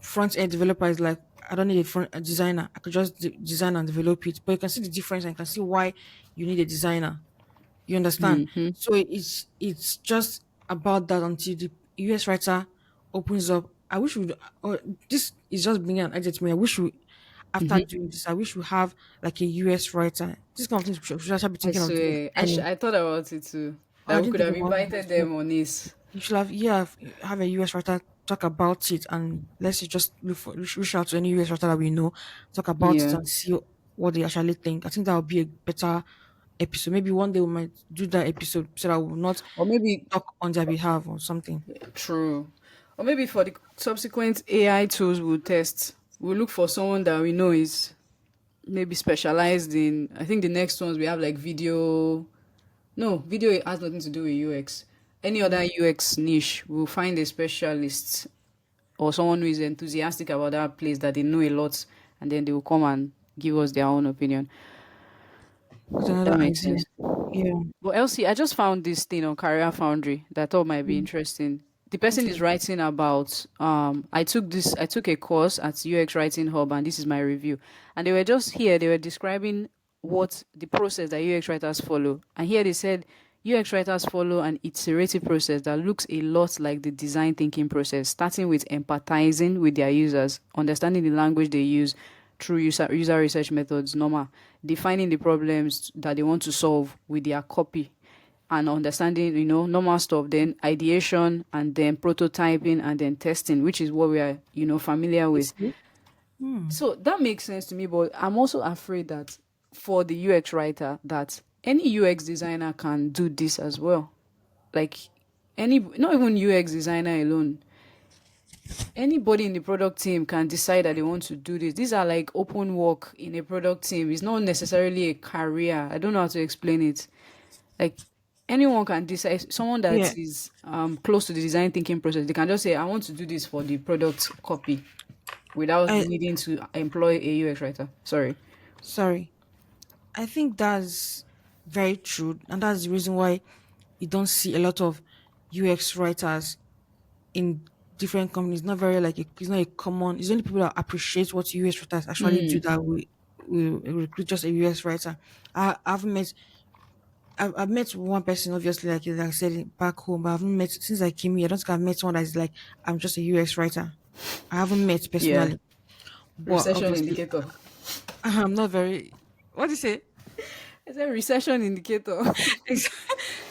front end developer is like, I don't need a designer. I could just design and develop it. But you can see the difference and you can see why you need a designer. You understand? Hmm. So it's just about that until the US writer opens up. I wish we or this is just bringing an idea to me. I wish we after doing this, I wish we have like a US writer. This kind of things we should actually be I thinking of doing. swear. Any I thought about it too. I That we didn't could think have about it invited before. them on this. You should have have a US writer talk about it and let's say just reach out to any US writer that we know, talk about it Yeah. and see what they actually think. I think that would be a better episode. Maybe one day we might do that episode so that we'll not Or maybe talk on their behalf or something. true. Or maybe for the subsequent AI tools we'll test, we'll look for someone that we know is maybe specialized in. I think the next ones we have like video. No, video has nothing to do with UX. Any other UX niche, we'll find a specialist or someone who is enthusiastic about that place that they know a lot, and then they will come and give us their own opinion. That's That another makes idea. sense. Yeah. But Elsie, I just found this thing on Career Foundry that I thought might be Mm, interesting. The person okay. is writing about I took a course at UX Writing Hub, and this is my review. And they were just here, they were describing what the process that UX writers follow. And here they said UX writers follow an iterative process that looks a lot like the design thinking process, starting with empathizing with their users, understanding the language they use through user research methods, normal, defining the problems that they want to solve with their copy and understanding, normal stuff, then ideation and then prototyping and then testing, which is what we are, familiar You with. see? Hmm. So that makes sense to me, but I'm also afraid that for the UX writer, that any UX designer can do this as well. Like not even UX designer alone, anybody in the product team can decide that they want to do this. These are like open work in a product team. It's not necessarily a career. I don't know how to explain it. Like anyone can decide. Someone Yeah. that is close to the design thinking process, they can just say, "I want to do this for the product copy," without I needing to employ a UX writer. Sorry. sorry. I think that's very true, and that's the reason why you don't see a lot of UX writers in different companies. Not very like it's not a common. It's only people that appreciate what US writers actually do that we recruit just a US writer. I've met one person obviously like I said back home, but I haven't met since I came here. I don't think I've met someone that's like I'm just a US writer. I haven't met Yeah. personally, but Recession obviously indicator. I'm not very. What do you say? I said recession indicator.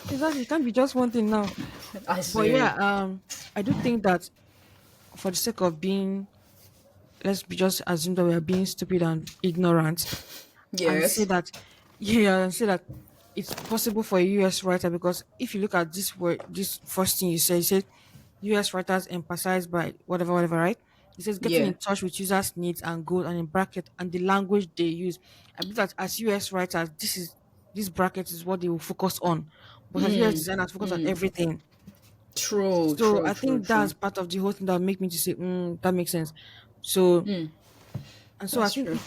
Exactly, it can't be just one thing now. I But swear. yeah, I do think that for the sake of being, let's be just assume that we are being stupid and ignorant, and say Yes. that, yeah, and say that it's possible for a US writer because if you look at this word, this first thing you said US writers emphasize by whatever, whatever, right? It says getting Yeah. in touch with users' needs and goals, and in bracket and the language they use. I believe that as US writers, this bracket is what they will focus on, but as US designers, focus on everything. True, So true, I true, think that's true. part of the whole thing that make me to say, that makes sense. So and so I That's think true.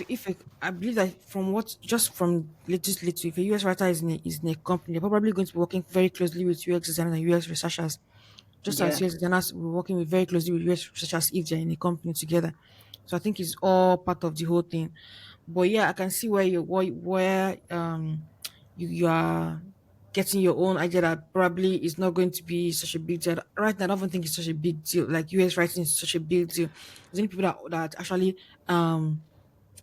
I believe that from what just from latest little, if a US writer is in a company, they're probably going to be working very closely with UX designers and UX researchers, just as Yeah. UX designers will be working with very closely with UX researchers if they're in a company together. So I think it's all part of the whole thing. But yeah, I can see where you are getting your own idea that probably is not going to be such a big deal. Right now, I don't even think it's such a big deal. Like US writing is such a big deal. There's only people that actually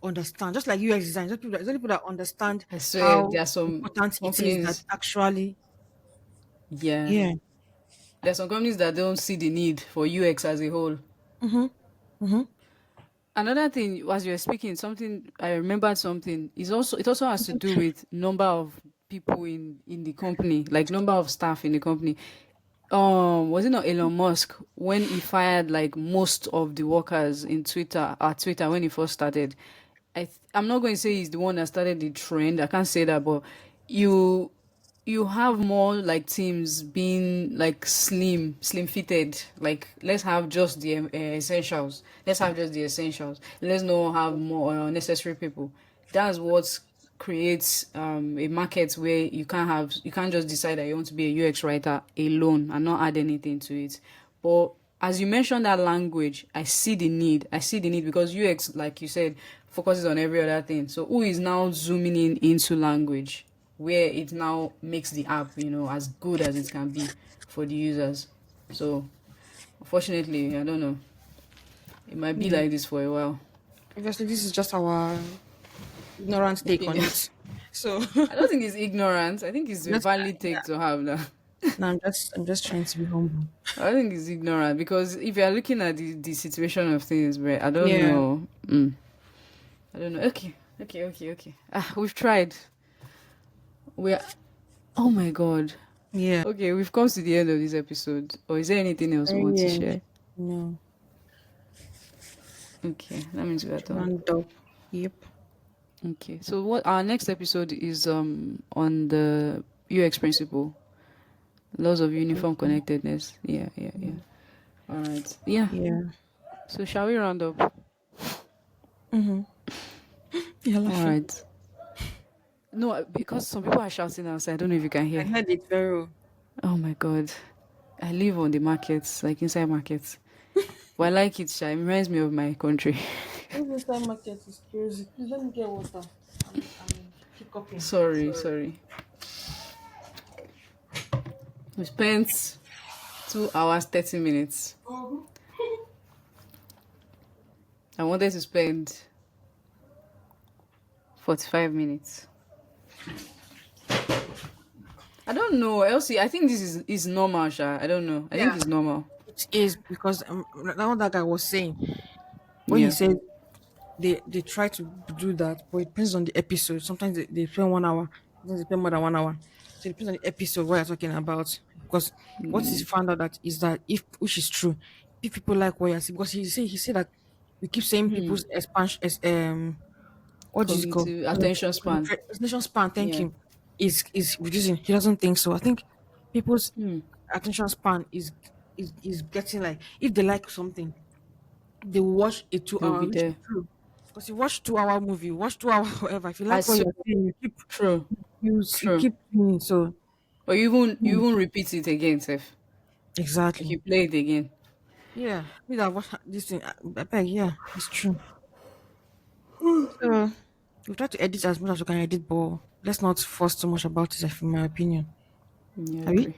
understand, just like UX design. There's only people that understand I swear how there are some important it is that companies, actually, yeah. yeah. There are some companies that don't see the need for UX as a whole. Mm-hmm. Mm-hmm. Another thing, as you were speaking, something I remembered something is also it also has to do with number of people in the company, like number of staff in the company. Was it not Elon Musk when he fired like most of the workers in Twitter when he first started? I'm not going to say he's the one that started the trend. I can't say that, but you you have more like teams being like slim fitted. Like let's have just the essentials. Let's have just the essentials. Let's not have more necessary people. That's what creates a market where you can't just decide that you want to be a UX writer alone and not add anything to it. But as you mentioned that language, I see the need. I see the need because UX, like you said, focuses on every other thing. So who is now zooming in into language where it now makes the app, as good as it can be for the users. So unfortunately, I don't know. It might be Yeah. like this for a while. Obviously, this is just our ignorant take on Opinion. it. So I don't think it's ignorance. I think it's a just valid take to have that. now I'm just trying to be humble. I think it's ignorant because if you are looking at the situation of things, where I don't Yeah. know. I don't know. Okay. We've tried. We're. Oh my god. Yeah. Okay, we've come to the end of this episode. Or is there anything else we want to Yeah. share? No. Okay, that means we are done. Round up. Yep. Okay, so what our next episode is on the UX principle, laws of uniform connectedness. Yeah. All right. Yeah. Yeah. So shall we round up? Mm-hmm. You're All laughing. right. No, because some people are shouting outside. I don't know if you can I hear. heard it very well. Oh my god. I live on the markets, like inside markets. But I like it, Sha. It reminds me of my country. This time market is crazy. Please let me get water. I'm hiccuping. Sorry. Sorry. We spent 2 hours, 30 minutes. I wanted to spend 45 minutes. I don't know, Elsie. I think this is normal, Sha. I don't know. I think Yeah. it's normal. It is because now that guy was saying when he Yeah. said they try to do that, but it depends on the episode. Sometimes they spend 1 hour, sometimes they spend more than 1 hour. So it depends on the episode what you're talking about. Because what is found out that is that if which is true, if people like what you're saying, because he said that we keep saying people's expansion as what is it called? Cognitive attention span. Attention span, thank Yeah. you. Is reducing. He doesn't think so. I think people's attention span is getting like if they like something, they watch a two They'll hour, be which is there. true. Because you watch 2 hour movie, watch 2 hour whatever. If you like what As you're saying, you keep true. you True. keep doing it. So Or you even repeat it again, Seth. Like exactly. you play it again. Yeah. Me that watch this thing. I beg, yeah, it's true. So we try to edit as much as we can edit, but let's not force too much about it, in my opinion. Yeah, I Are we? agree.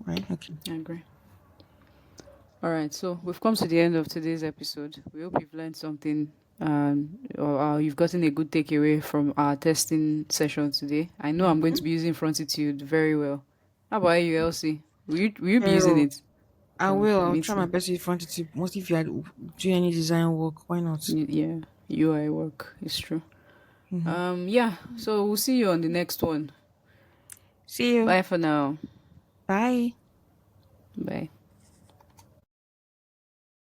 Right? Okay. I agree. All right, so we've come to the end of today's episode. We hope you've learned something, or you've gotten a good takeaway from our testing session today. I know I'm going to be using Frontitude very well. How about you, Elsie? Will you be using Pero it? I will. Okay, I'll me try my too. best if you wanted to. Mostly if you are doing any design work, why not? Yeah, UI work is true. Mm-hmm. Yeah. So we'll see you on the next one. See you. Bye for now. Bye. Bye.